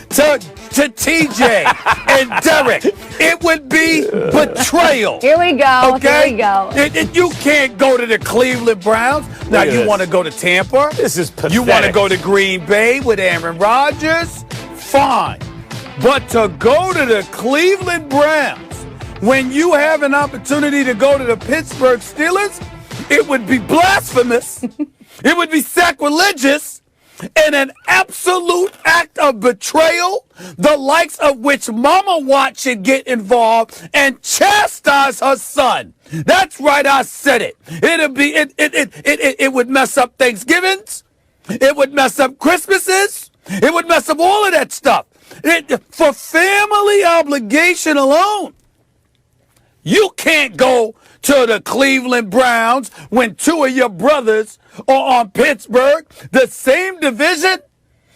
to TJ and Derek. It would be betrayal. Here we go. Okay? Here we go. You can't go to the Cleveland Browns. Now, you want to go to Tampa? This is pathetic. You want to go to Green Bay with Aaron Rodgers? Fine. But to go to the Cleveland Browns when you have an opportunity to go to the Pittsburgh Steelers, it would be blasphemous, it would be sacrilegious, and an absolute act of betrayal, the likes of which Mama Watt should get involved and chastise her son. That's right, I said it. It would mess up Thanksgivings. It would mess up Christmases. It would mess up all of that stuff. For family obligation alone, you can't go to the Cleveland Browns when two of your brothers are on Pittsburgh, the same division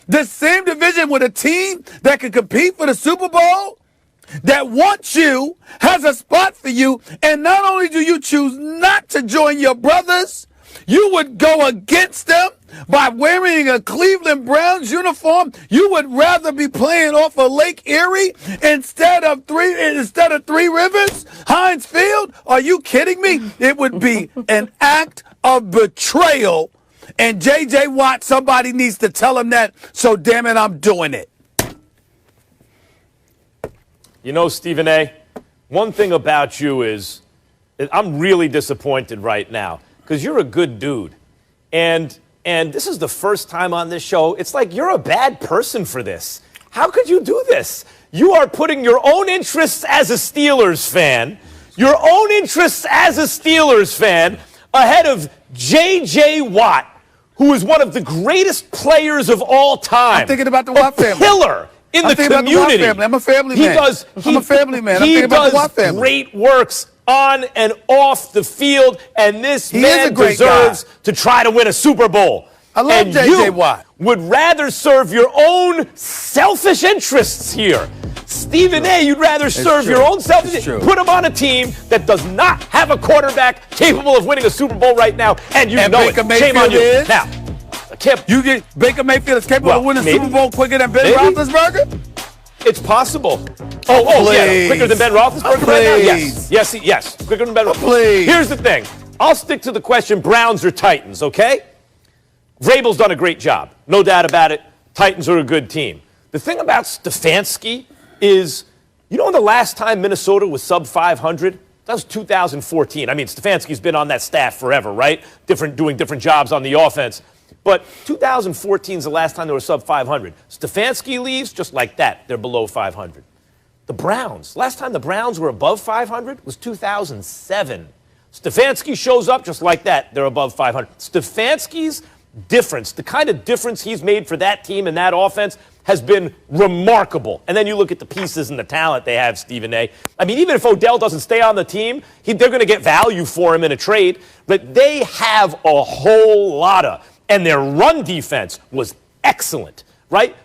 with a team that can compete for the Super Bowl, that wants you, has a spot for you, and not only do you choose not to join your brothers, you would go against them by wearing a Cleveland Browns uniform. You would rather be playing off of Lake Erie instead of Three Rivers, Heinz Field. Are you kidding me? It would be an act of betrayal. And J.J. Watt, somebody needs to tell him that. So damn it, I'm doing it. You know, Stephen A., one thing about you is I'm really disappointed right now because you're a good dude. And this is the first time on this show. It's like you're a bad person for this. How could you do this? You are putting your own interests as a Steelers fan, ahead of J.J. Watt, who is one of the greatest players of all time. I'm thinking about the Watt family. Pillar in the community. I'm a family man. I'm a family man. I'm thinking about the Watt family. Great works on and off the field, and this man deserves to try to win a Super Bowl. I love J.J. Watt. Would rather serve your own selfish interests here. Stephen A., you'd rather serve your own selfish interests. Put him on a team that does not have a quarterback capable of winning a Super Bowl right now, and you know it. Shame on you. Now, you get Baker Mayfield is capable of winning a Super Bowl quicker than Ben Roethlisberger? It's possible. Yeah, quicker than Ben Roethlisberger right now? Yes, quicker than Ben Roethlisberger. Here's the thing. I'll stick to the question, Browns or Titans, okay? Vrabel's done a great job. No doubt about it. Titans are a good team. The thing about Stefanski is, you know when the last time Minnesota was sub 500? That was 2014. I mean, Stefanski's been on that staff forever, right? Doing different jobs on the offense. But 2014 is the last time they were sub 500. Stefanski leaves just like that. They're below 500. The Browns, last time the Browns were above 500 was 2007. Stefanski shows up just like that. They're above 500. Stefanski's difference, the kind of difference he's made for that team and that offense has been remarkable. And then you look at the pieces and the talent they have, Stephen A. I mean, even if Odell doesn't stay on the team, they're going to get value for him in a trade. But they have a whole lot of. And their run defense was excellent, right?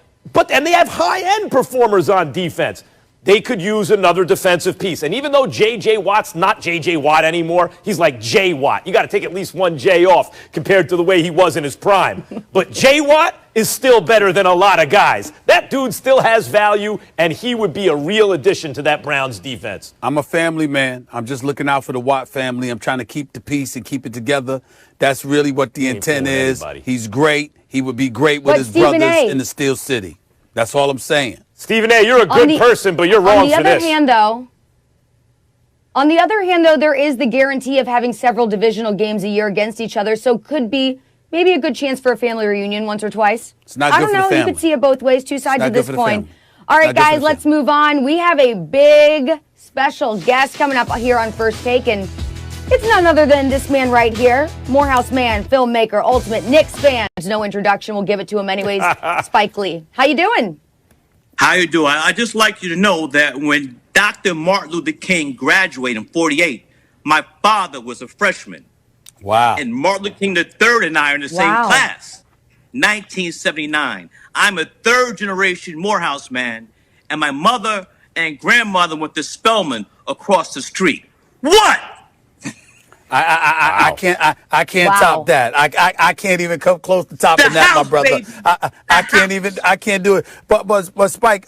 And they have high-end performers on defense. They could use another defensive piece. And even though J.J. Watt's not J.J. Watt anymore, he's like J. Watt. You got to take at least one J off compared to the way he was in his prime. But J. Watt is still better than a lot of guys. That dude still has value, and he would be a real addition to that Browns defense. I'm a family man. I'm just looking out for the Watt family. I'm trying to keep the peace and keep it together. That's really what the intent is. He's great. He would be great with his brothers in the Steel City. That's all I'm saying. Stephen A., you're a good person, but you're wrong for this. On the other hand, though, there is the guarantee of having several divisional games a year against each other, so could be maybe a good chance for a family reunion once or twice. It's not good for the family. I don't know. You could see it both ways, two sides of this coin. All right, guys, let's move on. We have a big special guest coming up here on First Take, and it's none other than this man right here, Morehouse man, filmmaker, ultimate Knicks fan. There's no introduction. We'll give it to him anyways. Spike Lee. How you doing? How you doing? I'd just like you to know that when Dr. Martin Luther King graduated in 48, my father was a freshman. Wow. And Martin Luther King III and I are in the same class, 1979. I'm a third-generation Morehouse man, and my mother and grandmother went to Spelman across the street. What? I can't top that. I can't even come close to topping that, my brother. I can't do it. But Spike,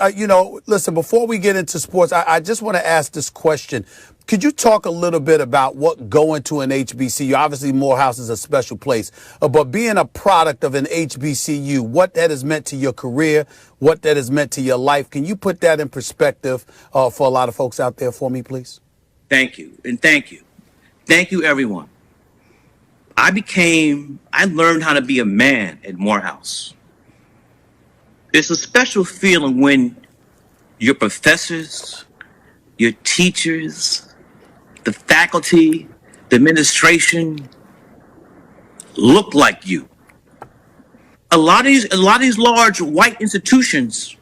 listen, before we get into sports, I just want to ask this question. Could you talk a little bit about what going to an HBCU? Obviously, Morehouse is a special place, but being a product of an HBCU, what that has meant to your career, what that has meant to your life. Can you put that in perspective for a lot of folks out there for me, please? Thank you. And thank you. Thank you, everyone. I learned how to be a man at Morehouse. It's a special feeling when your professors, your teachers, the faculty, the administration look like you. A lot of these large white institutions,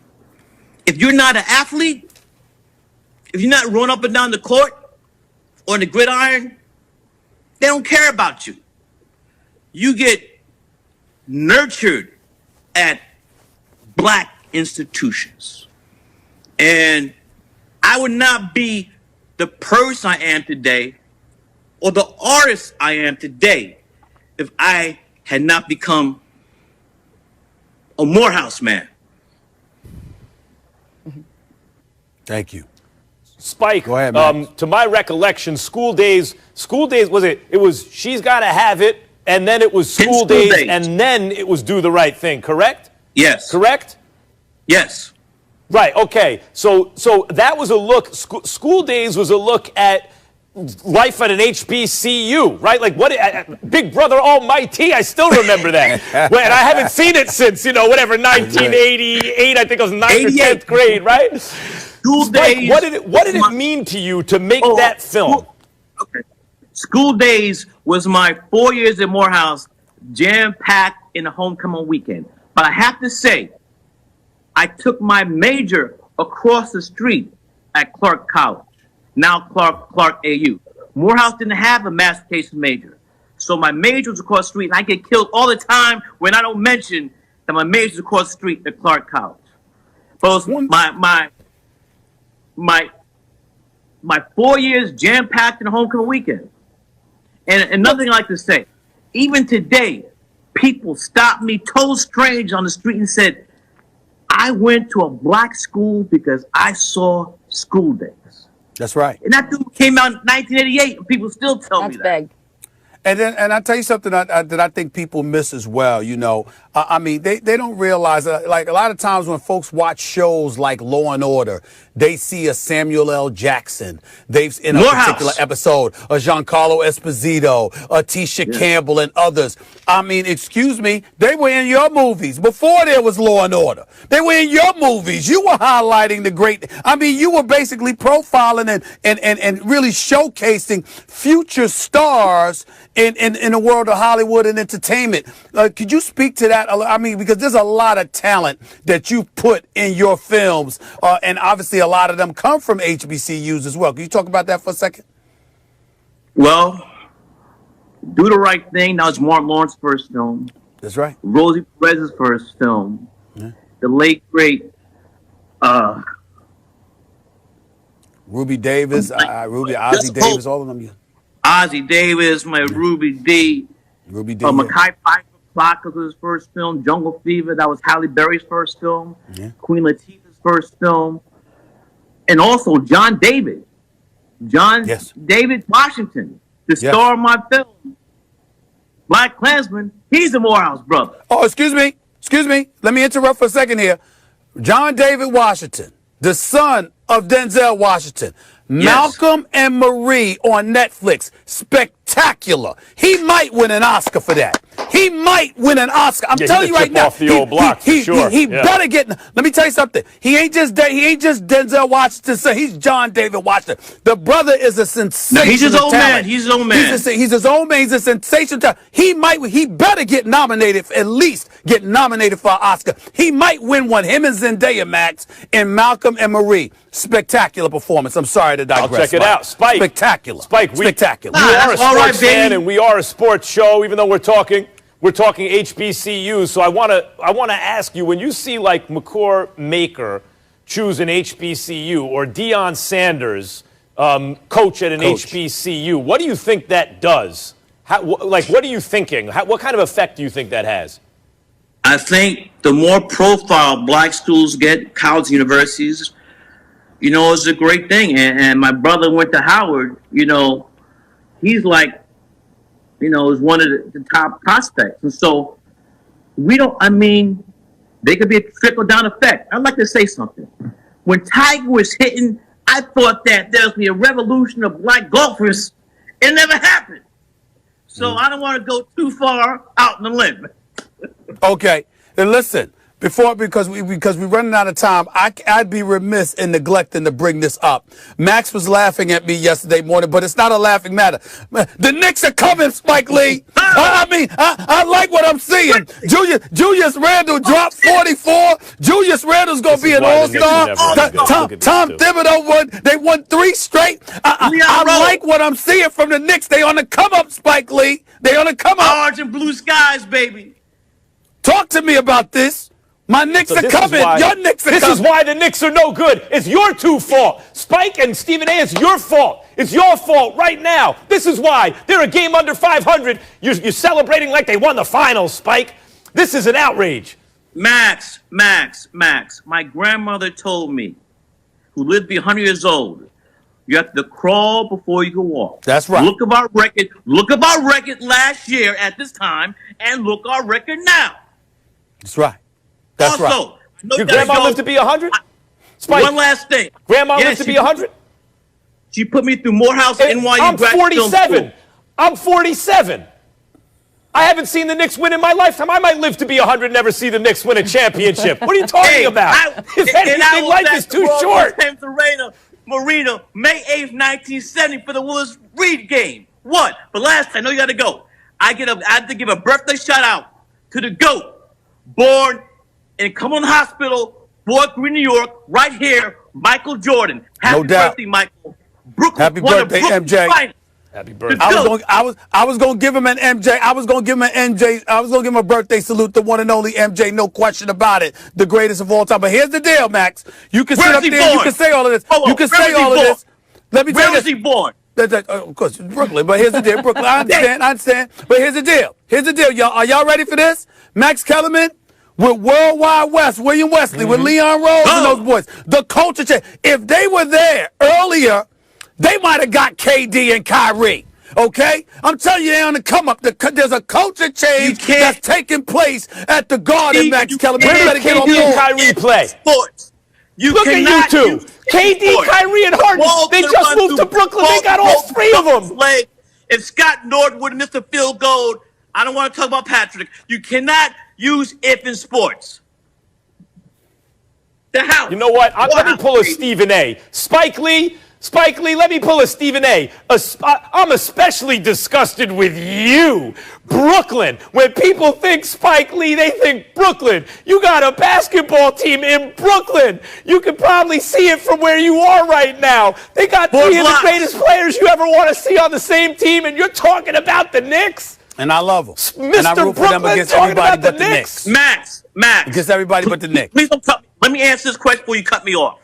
if you're not an athlete, if you're not running up and down the court or the gridiron, They don't care about you. You get nurtured at black institutions. And I would not be the person I am today or the artist I am today if I had not become a Morehouse man. Thank you. Spike, Go ahead, Max. to my recollection, school days it was She's Gotta Have It, and then it was school days, and then it was Do the Right Thing, correct? Yes. Correct? Yes. Right, okay. So that was a look, school days was a look at life at an HBCU, right? Like Big Brother Almighty, I still remember that. And I haven't seen it since, 1988, I think I was 9th or 10th grade, right? School Spike, days. what did it mean to you to make that film? Okay. School days was my 4 years at Morehouse, jam-packed in a homecoming weekend. But I have to say, I took my major across the street at Clark College, now Clark AU. Morehouse didn't have a massification major. So my major was across the street, and I get killed all the time when I don't mention that my major is across the street at Clark College. But my 4 years jam-packed in a homecoming weekend. And another thing I like to say, even today, people stopped me total strange on the street and said, I went to a black school because I saw School Days. That's right. And that dude came out in 1988, and people still tell me that. That's big. And I tell you something that I think people miss as well. I mean, they don't realize like a lot of times when folks watch shows like Law and Order, they see a Samuel L. Jackson. They've in a particular episode, a Giancarlo Esposito, a Tisha Campbell, and others. I mean, excuse me, they were in your movies before there was Law and Order. They were in your movies. You were highlighting the great. I mean, you were basically profiling and really showcasing future stars in the world of Hollywood and entertainment. Could you speak to that? I mean, because there's a lot of talent that you put in your films, and obviously a lot of them come from HBCUs as well. Can you talk about that for a second? Well, Do the Right Thing, that was Mark Lawrence's first film. That's right. Rosie Perez's first film. Yeah. The late, great Ruby Davis, Ozzie Davis, all of them. Ozzie Davis, Ruby D. Ruby D. Mekhi Phifer, Clock was his first film. Jungle Fever, that was Halle Berry's first film. Yeah. Queen Latifah's first film. And also John David. David Washington, the star of my film. Black Klansman, he's a Morehouse brother. Oh, excuse me. Let me interrupt for a second here. John David Washington, the son of Denzel Washington. Malcolm and Marie on Netflix. Spectacular. He might win an Oscar for that. He might win an Oscar. I'm telling you right now. Off the old block, for sure. He better get. Let me tell you something. He ain't just Denzel Washington. So he's John David Washington. The brother is a sensational he's his own talent. man. He's his own man. He's his own man. He's a sensational talent. He better get nominated. At least get nominated for an Oscar. He might win one. Him and Zendaya, Max, and Malcolm and Marie. Spectacular performance. I'm sorry to digress. I'll check it out. Spike. Spectacular. Spectacular. We are a sports fan and we are a sports show, even though we're talking HBCUs. So I want to ask you, when you see like McCord Maker choose an HBCU or Deion Sanders coach at an HBCU, what do you think that does? What are you thinking? What kind of effect do you think that has? I think the more profile black schools get, college universities, it's a great thing. And my brother went to Howard, he's like, is one of the top prospects. And so they could be a trickle-down effect. I'd like to say something. When Tiger was hitting, I thought that there would be a revolution of black golfers. It never happened. So I don't want to go too far out in the limb. Okay. And listen, because we're running out of time, I'd be remiss in neglecting to bring this up. Max was laughing at me yesterday morning, but it's not a laughing matter. The Knicks are coming, Spike Lee. I like what I'm seeing. Julius Randle dropped 44. Julius Randle's gonna be an all-star. Tom Thibodeau won 3 straight. I like what I'm seeing from the Knicks. They on the come up, Spike Lee. They on the come up. Orange and blue skies, baby. Talk to me about this. My Knicks are coming. Your Knicks are coming. This is why the Knicks are no good. It's your 2 fault. Spike and Stephen A, it's your fault. It's your fault right now. This is why. They're a game under 500. You're celebrating like they won the finals, Spike. This is an outrage. Max. My grandmother told me, who lived to be 100 years old, you have to crawl before you can walk. That's right. Look at our record last year at this time, and look our record now. That's right. That's right. Also, Your grandma lived to be 100? Spike, one last thing. Grandma lived to be 100? She put me through Morehouse NYU. I'm 47. I'm 47. I haven't seen the Knicks win in my lifetime. I might live to be 100 and never see the Knicks win a championship. What are you talking about? If anything, life is too short. Marina, May 8th, 1970 for the Willis Reed game. What? But last time, I know you got to go. I have to give a birthday shout out to the GOAT, born in Cumberland Hospital, Fort Greene, New York, right here, Michael Jordan. Happy birthday, Michael. Brooklyn, happy birthday, MJ. Happy birthday. I was gonna give him an MJ. I was gonna give him a birthday salute, the one and only MJ, no question about it. The greatest of all time. But here's the deal, Max. You can sit up there, you can say all of this. You can say all of this. Let me tell you. Where was he born? Of course, Brooklyn. But here's the deal. Brooklyn. I understand. But here's the deal. Y'all, are y'all ready for this? Max Kellerman with Worldwide West, William Wesley, with Leon Rose and those boys. The culture change. If they were there earlier, they might have got KD and Kyrie. Okay? I'm telling you, they're on the come up. There's a culture change that's taking place at the Garden, Max Kellerman. Where did KD and Kyrie play? Sports. Look at you two. KD, Kyrie, and Harden. They just moved to Brooklyn. They got all 3 of them. If Scott Norton would have missed a field goal, I don't want to talk about Patrick. You cannot use if in sports. The house. You know what? Let me pull a Stephen A. Spike Lee, let me pull a Stephen A. I'm especially disgusted with you, Brooklyn. When people think Spike Lee, they think Brooklyn. You got a basketball team in Brooklyn. You can probably see it from where you are right now. They got 3 of the greatest players you ever want to see on the same team, and you're talking about the Knicks? And I love them. Mr. And I root for them against everybody but the Knicks. Max. Against everybody but the Knicks. Please don't cut me. Let me answer this question before you cut me off.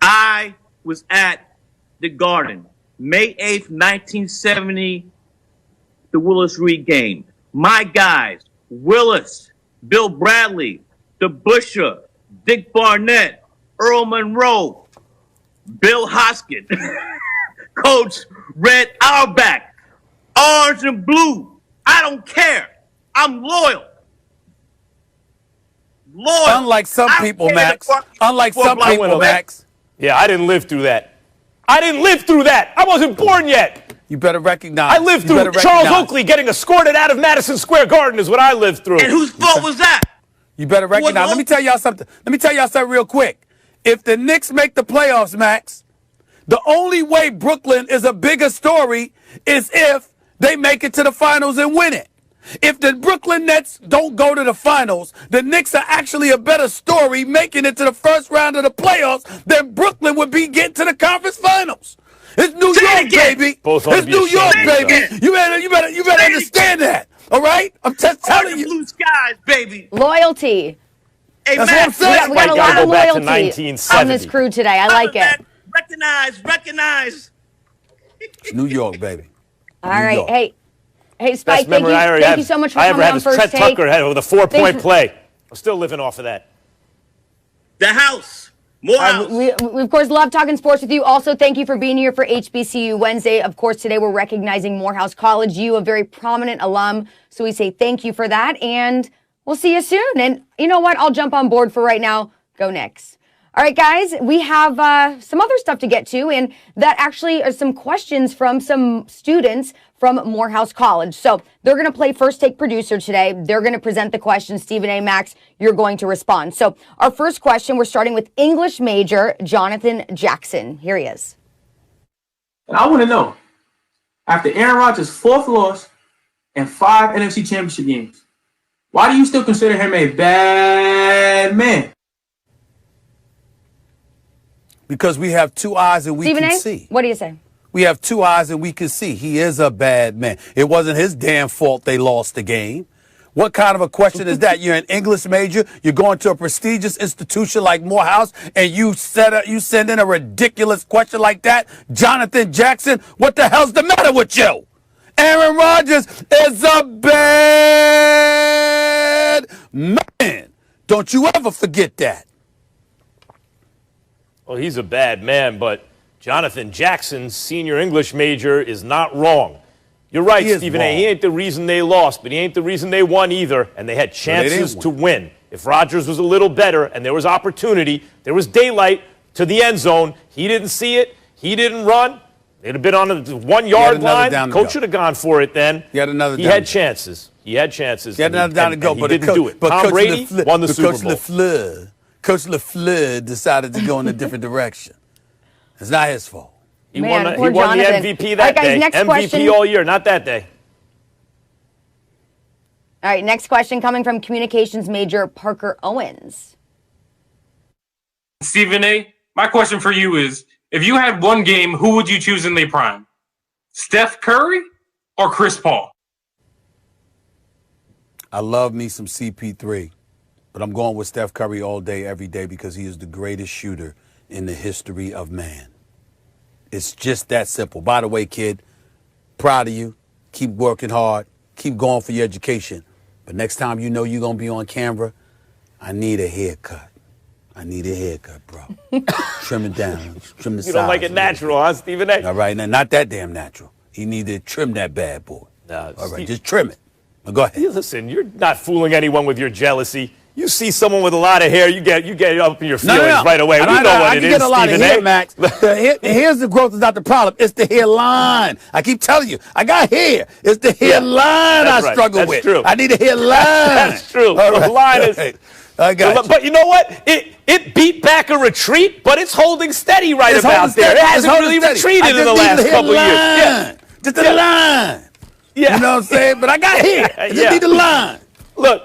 I was at the Garden, May 8th, 1970, the Willis Reed game. My guys, Willis, Bill Bradley, DeBusschere, Dick Barnett, Earl Monroe, Bill Hoskin, Coach Red Auerbach, orange and blue. I don't care. I'm loyal. Unlike some people, Max. Yeah, I didn't live through that. I wasn't born yet. You better recognize. I lived through Charles Oakley getting escorted out of Madison Square Garden is what I lived through. And whose fault was that? You better recognize. Let me tell y'all something real quick. If the Knicks make the playoffs, Max, the only way Brooklyn is a bigger story is if they make it to the finals and win it. If the Brooklyn Nets don't go to the finals, the Knicks are actually a better story making it to the first round of the playoffs than Brooklyn would be getting to the conference finals. It's New York, baby. It's New York, baby. You better understand that. All right? I'm just telling you. Blue skies, baby. Loyalty. Hey, that's what I'm saying. We got a lot of loyalty on this crew today. I like it. Recognize. It's New York, baby. All right. Hey, Spike, thank you so much for coming on First Chet Take. Tucker had with a 4-point play. I'm still living off of that. The house. Morehouse. We, of course, love talking sports with you. Also, thank you for being here for HBCU Wednesday. Of course, today we're recognizing Morehouse College. You, a very prominent alum. So we say thank you for that. And we'll see you soon. And you know what? I'll jump on board for right now. Go Knicks. All right, guys, we have some other stuff to get to. And that actually are some questions from some students from Morehouse College. So they're going to play First Take Producer today. They're going to present the question. Stephen A. Max, you're going to respond. So our first question, we're starting with English major Jonathan Jackson. Here he is. And I want to know, after Aaron Rodgers' 4th loss and 5 NFC Championship games, why do you still consider him a bad man? Because we have 2 eyes and we Stephen can A., see. what do you say? We have 2 eyes and we can see. He is a bad man. It wasn't his damn fault they lost the game. What kind of a question is that? You're an English major. You're going to a prestigious institution like Morehouse, and you send in a ridiculous question like that? Jonathan Jackson, what the hell's the matter with you? Aaron Rodgers is a bad man. Don't you ever forget that. Well, he's a bad man, but Jonathan Jackson, senior English major, is not wrong. You're right, Stephen A. He ain't the reason they lost, but he ain't the reason they won either, and they had chances to win. If Rodgers was a little better and there was opportunity, there was daylight to the end zone, he didn't see it, he didn't run, they'd have been on the 1-yard line. Coach should have gone for it then. He had another He had chances. He had chances. He had another down to go, but he didn't do it. Tom Brady won the Super Bowl. Coach LaFleur decided to go in a different direction. It's not his fault. He won the MVP that day. MVP all year, not that day. All right, next question coming from communications major Parker Owens. Stephen A., my question for you is, if you had one game, who would you choose in their prime? Steph Curry or Chris Paul? I love me some CP3, but I'm going with Steph Curry all day, every day, because he is the greatest shooter in the history of man. It's just that simple. By the way, kid, proud of you. Keep working hard. Keep going for your education. But next time you know you're going to be on camera, I need a haircut. I need a haircut, bro. Trim it down. Trim the sides. You don't like it natural, huh, Stephen A.? All right, now, not that damn natural. You need to trim that bad boy. No, all right, just trim it. Now, go ahead. Listen, you're not fooling anyone with your jealousy. You see someone with a lot of hair, you get up in your feelings right away. We know what it is, get a lot Stephen of hair, A. Max. Here's the growth is not the problem. It's the hairline. I keep telling you, I got hair. It's the hairline I struggle with. True. I need a hairline. That's true. The line is. I got but you know what? It beat back a retreat, but it's holding steady about there. It hasn't really retreated in the last couple of years. Yeah. Just the line. Yeah. You know what I'm saying? But I got hair. I just need the line. Look,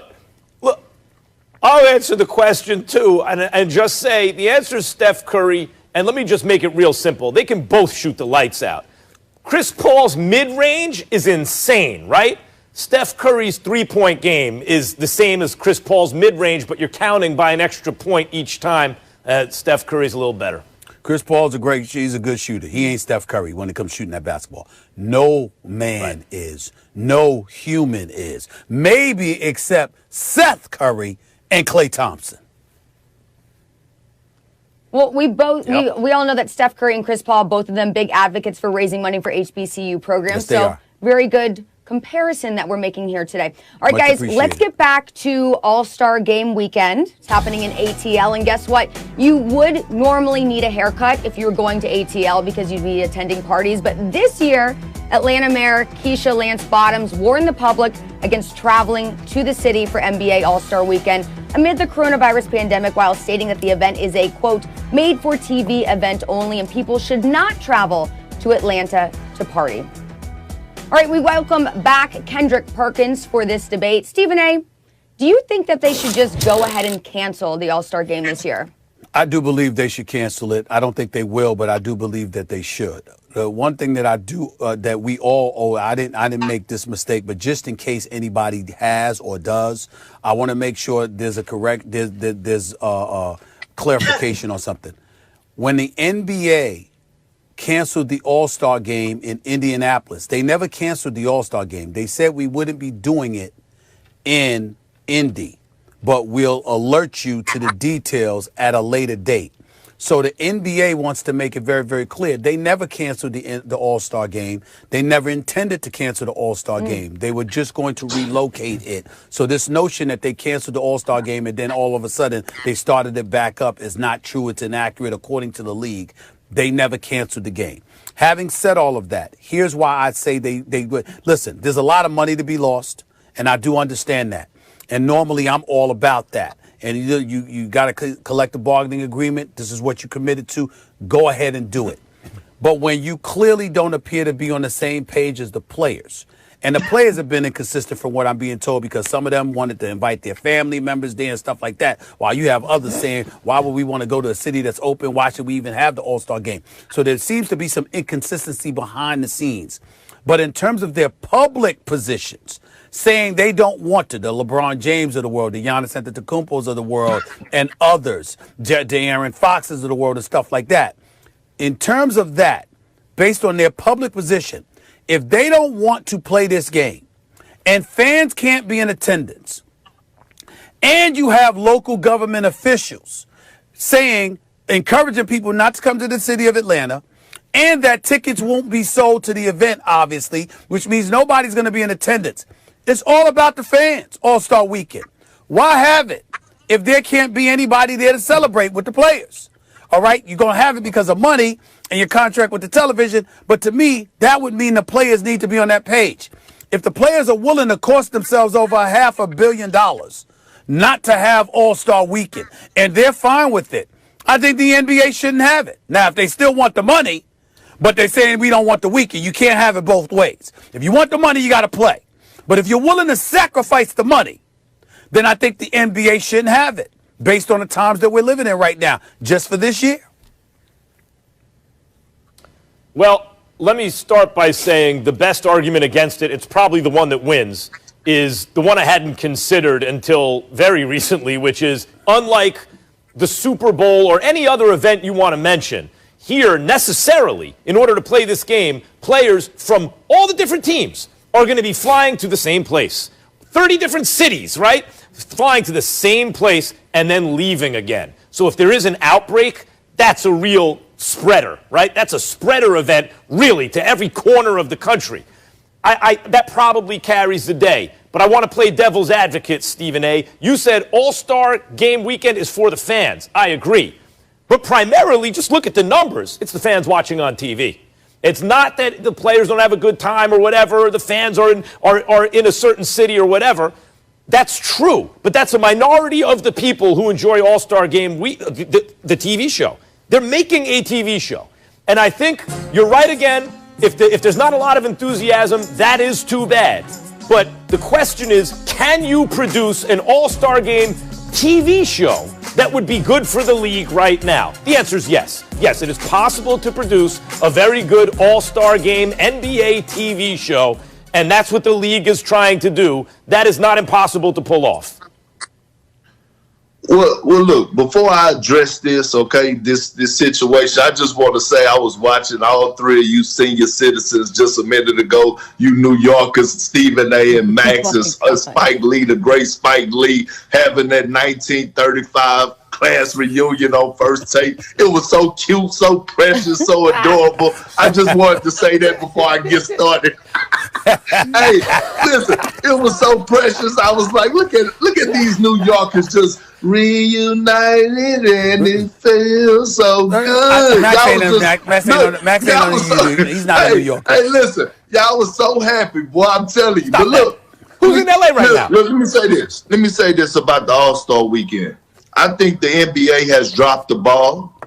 I'll answer the question, too, and just say the answer is Steph Curry, and let me just make it real simple. They can both shoot the lights out. Chris Paul's mid-range is insane, right? Steph Curry's three-point game is the same as Chris Paul's mid-range, but you're counting by an extra point each time. Steph Curry's a little better. Chris Paul's he's a good shooter. He ain't Steph Curry when it comes shooting that basketball. No man is. No human is. Maybe except Seth Curry and Klay Thompson. Well, we all know that Steph Curry and Chris Paul, both of them big advocates for raising money for HBCU programs. Yes, they are. Very good comparison that we're making here today. All right, guys, let's get back to All-Star Game weekend. It's happening in ATL, and guess what? You would normally need a haircut if you were going to ATL because you'd be attending parties, but this year, Atlanta Mayor Keisha Lance Bottoms warned the public against traveling to the city for NBA All-Star Weekend amid the coronavirus pandemic, while stating that the event is a, quote, made-for-TV event only, and people should not travel to Atlanta to party. All right, we welcome back Kendrick Perkins for this debate. Stephen A., do you think that they should just go ahead and cancel the All-Star Game this year? I do believe they should cancel it. I don't think they will, but I do believe that they should. One thing that I do, that we all owe, I didn't make this mistake, but just in case anybody has or does, I want to make sure there's clarification on something. When the NBA canceled the All-Star Game in Indianapolis, they never canceled the All-Star Game. They said we wouldn't be doing it in Indy, but we'll alert you to the details at a later date. So the NBA wants to make it very, very clear. They never canceled the All-Star Game. They never intended to cancel the All-Star Game. They were just going to relocate it. So this notion that they canceled the All-Star Game and then all of a sudden they started it back up is not true. It's inaccurate according to the league. They never canceled the game. Having said all of that, here's why I'd say they would. Listen, there's a lot of money to be lost, and I do understand that. And normally I'm all about that. And you got to collect a bargaining agreement. This is what you committed to. Go ahead and do it. But when you clearly don't appear to be on the same page as the players, and the players have been inconsistent from what I'm being told, because some of them wanted to invite their family members there and stuff like that, while you have others saying, why would we want to go to a city that's open? Why should we even have the All-Star game? So there seems to be some inconsistency behind the scenes. But in terms of their public positions, saying they don't want to, the LeBron James of the world, the Giannis Antetokounmpos of the world, and others, De'Aaron Foxes of the world and stuff like that. In terms of that, based on their public position, if they don't want to play this game and fans can't be in attendance, and you have local government officials saying, encouraging people not to come to the city of Atlanta, and that tickets won't be sold to the event, obviously, which means nobody's going to be in attendance. It's all about the fans, All-Star Weekend. Why have it if there can't be anybody there to celebrate with the players? All right, you're going to have it because of money and your contract with the television. But to me, that would mean the players need to be on that page. If the players are willing to cost themselves over $500 million not to have All-Star Weekend, and they're fine with it, I think the NBA shouldn't have it. Now, if they still want the money, but they're saying we don't want the weekend, you can't have it both ways. If you want the money, you got to play. But if you're willing to sacrifice the money, then I think the NBA shouldn't have it, based on the times that we're living in right now, just for this year. Well, let me start by saying the best argument against it, it's probably the one that wins, is the one I hadn't considered until very recently, which is unlike the Super Bowl or any other event you want to mention, here necessarily, in order to play this game, players from all the different teams are going to be flying to the same place. 30 different cities, right? Flying to the same place and then leaving again. So if there is an outbreak, that's a real spreader, right? That's a spreader event, really, to every corner of the country. That probably carries the day. But I want to play devil's advocate, Stephen A. You said All-Star Game Weekend is for the fans. I agree. But primarily, just look at the numbers. It's the fans watching on TV. It's not that the players don't have a good time or whatever, or the fans are in a certain city or whatever. That's true. But that's a minority of the people who enjoy All-Star Game Week, the TV show. They're making a TV show. And I think you're right again. If there's not a lot of enthusiasm, that is too bad. But the question is, can you produce an All-Star Game TV show that would be good for the league right now? The answer is yes. Yes, it is possible to produce a very good All-Star Game NBA TV show, and that's what the league is trying to do. That is not impossible to pull off. Well, look, before I address this, okay, this situation, I just want to say I was watching all three of you senior citizens just a minute ago, you New Yorkers, Stephen A. and Max, and Spike Lee, the great Spike Lee, having that 1935 class reunion on First Take. It was so cute, so precious, so adorable. I just wanted to say that before I get started. Hey, listen, it was so precious. I was like, look at these New Yorkers just reunited, and it feels so good. He's not in New York. Hey, listen, y'all was so happy, boy. I'm telling you. Stop but look, who's in LA right now? Let me say this. Let me say this about the All-Star Weekend. I think the NBA has dropped the ball.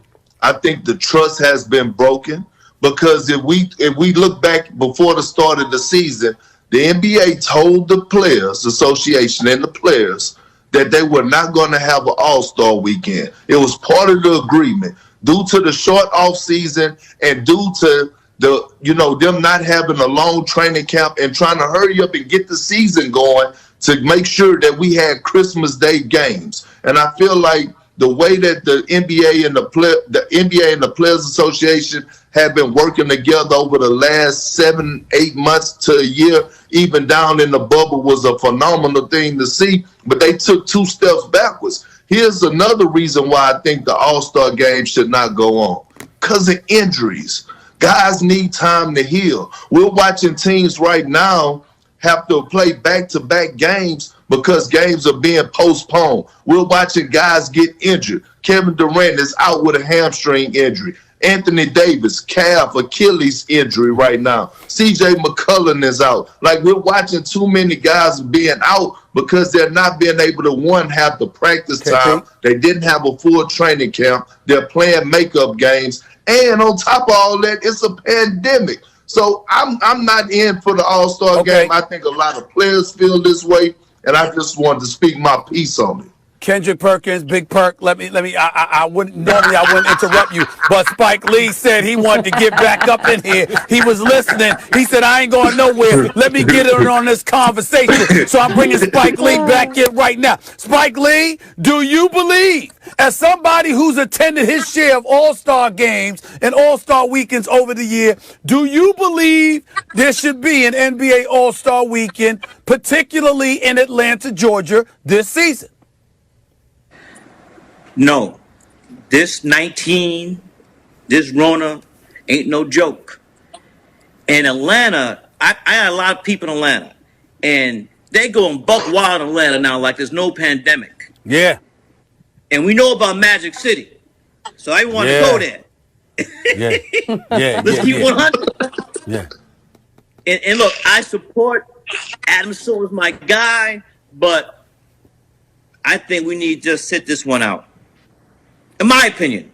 I think the trust has been broken, because if we look back before the start of the season, the NBA told the Players Association and the players that they were not going to have an All-Star Weekend. It was part of the agreement due to the short off season and due to them not having a long training camp and trying to hurry up and get the season going to make sure that we had Christmas Day games. And I feel like the way that the NBA and the Players Association have been working together over the last 7-8 months to a year, even down in the bubble, was a phenomenal thing to see. But they took 2 steps backwards. Here's another reason why I think the All-Star game should not go on. Because of injuries. Guys need time to heal. We're watching teams right now have to play back-to-back games because games are being postponed. We're watching guys get injured. Kevin Durant is out with a hamstring injury. Anthony Davis, calf, Achilles injury right now. C.J. McCollum is out. Like, we're watching too many guys being out because they're not being able to, one, have the practice time. They didn't have a full training camp. They're playing makeup games. And on top of all that, it's a pandemic. So I'm not in for the All-Star game. I think a lot of players feel this way, and I just wanted to speak my piece on it. Kendrick Perkins, Big Perk, I wouldn't interrupt you, but Spike Lee said he wanted to get back up in here. He was listening. He said, I ain't going nowhere. Let me get in on this conversation. So I'm bringing Spike Lee back in right now. Spike Lee, do you believe, as somebody who's attended his share of All-Star games and All-Star weekends over the year, do you believe there should be an NBA All-Star weekend, particularly in Atlanta, Georgia, this season? No, this Rona ain't no joke. In Atlanta, I got a lot of people in Atlanta, and they going buck wild in Atlanta now like there's no pandemic. Yeah. And we know about Magic City, so I want to go there. Let's keep 100. Yeah. And look, I support Adam Silver's my guy, but I think we need to just sit this one out. In my opinion.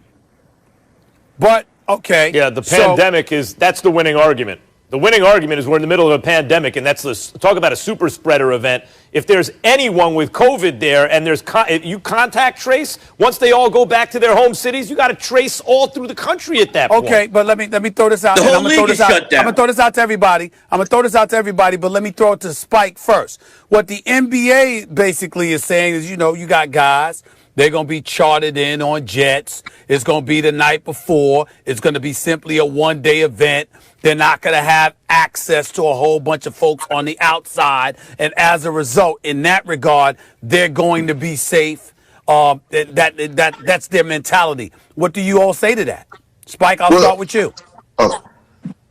But, okay. Yeah, the pandemic that's the winning argument. The winning argument is we're in the middle of a pandemic, and talk about a super spreader event. If there's anyone with COVID there and if you contact trace, once they all go back to their home cities, you got to trace all through the country at that point. Okay, but let me throw this out. The whole league is shut down. I'm going to throw this out to everybody. But let me throw it to Spike first. What the NBA basically is saying is, you got guys. They're going to be chartered in on jets. It's going to be the night before. It's going to be simply a one-day event. They're not going to have access to a whole bunch of folks on the outside. And as a result, in that regard, they're going to be safe. That's their mentality. What do you all say to that? Spike, I'll start with you.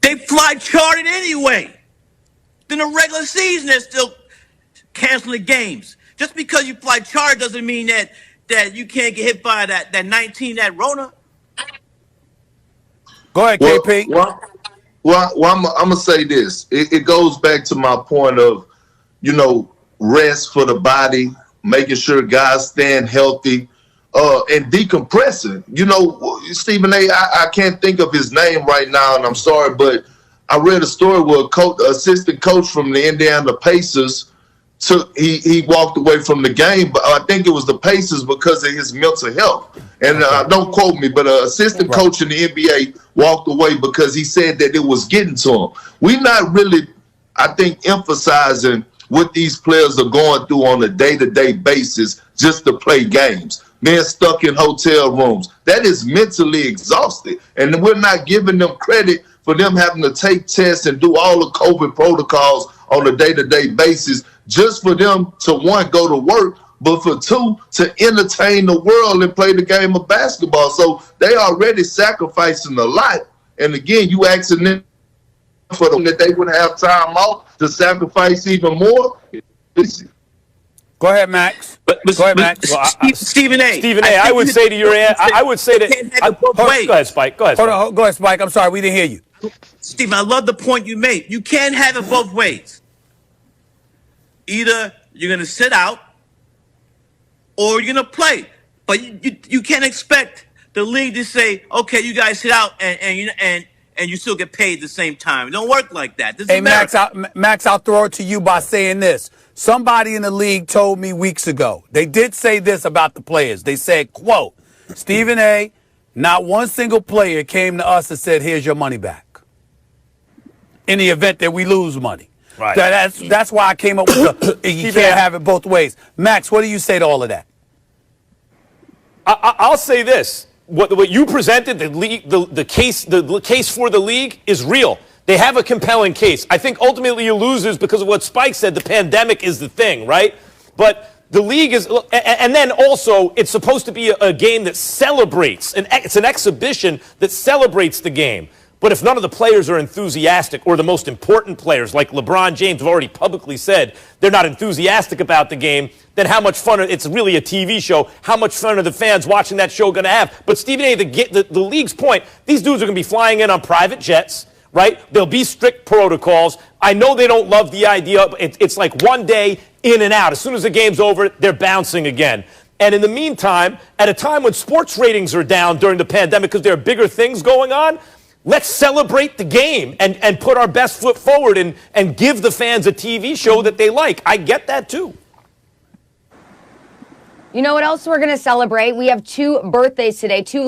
They fly chartered anyway. In the regular season, they're still canceling games. Just because you fly chartered doesn't mean that you can't get hit by that 19, that Rona. Go ahead, KP. I'm going to say this. It goes back to my point of, rest for the body, making sure guys staying healthy, and decompressing. Stephen A., I can't think of his name right now, and I'm sorry, but I read a story where assistant coach from the Indiana Pacers he walked away from the game, but I think it was the Pacers because of his mental health. And don't quote me, but an assistant coach in the NBA walked away because he said that it was getting to him. We're not really, I think, emphasizing what these players are going through on a day-to-day basis just to play games. Being stuck in hotel rooms. That is mentally exhausting. And we're not giving them credit for them having to take tests and do all the COVID protocols on a day-to-day basis just for them to, one, go to work, but for two, to entertain the world and play the game of basketball. So they already sacrificing a lot. And again, you asking them for them that they would have time off to sacrifice even more. Go ahead, Max. Go ahead, Max. Stephen A. I would say to your aunt, I would say that. Go ahead, Spike. Go ahead, Spike. I'm sorry, we didn't hear you. Stephen, I love the point you made. You can't have it both ways. Either you're going to sit out or you're going to play. But you can't expect the league to say, okay, you guys sit out and you still get paid at the same time. It don't work like that. This is Max, I'll throw it to you by saying this. Somebody in the league told me weeks ago, they did say this about the players. They said, quote, Stephen A., not one single player came to us and said, here's your money back in the event that we lose money. Right. That's why I came up with you can't have it both ways. Max, what do you say to all of that? I'll say this: what you presented, the case for the league is real. They have a compelling case. I think ultimately you losers because of what Spike said. The pandemic is the thing, right? But the league is, and then also it's supposed to be a game that celebrates, it's an exhibition that celebrates the game. But if none of the players are enthusiastic, or the most important players like LeBron James have already publicly said they're not enthusiastic about the game, then how much fun, it's really a TV show, how much fun are the fans watching that show going to have? But Stephen A., the league's point, these dudes are going to be flying in on private jets, right? There'll be strict protocols. I know they don't love the idea. It's like one day in and out. As soon as the game's over, they're bouncing again. And in the meantime, at a time when sports ratings are down during the pandemic because there are bigger things going on, let's celebrate the game and put our best foot forward and give the fans a TV show that they like. I get that too. You know what else we're going to celebrate? We have 2 birthdays today, 2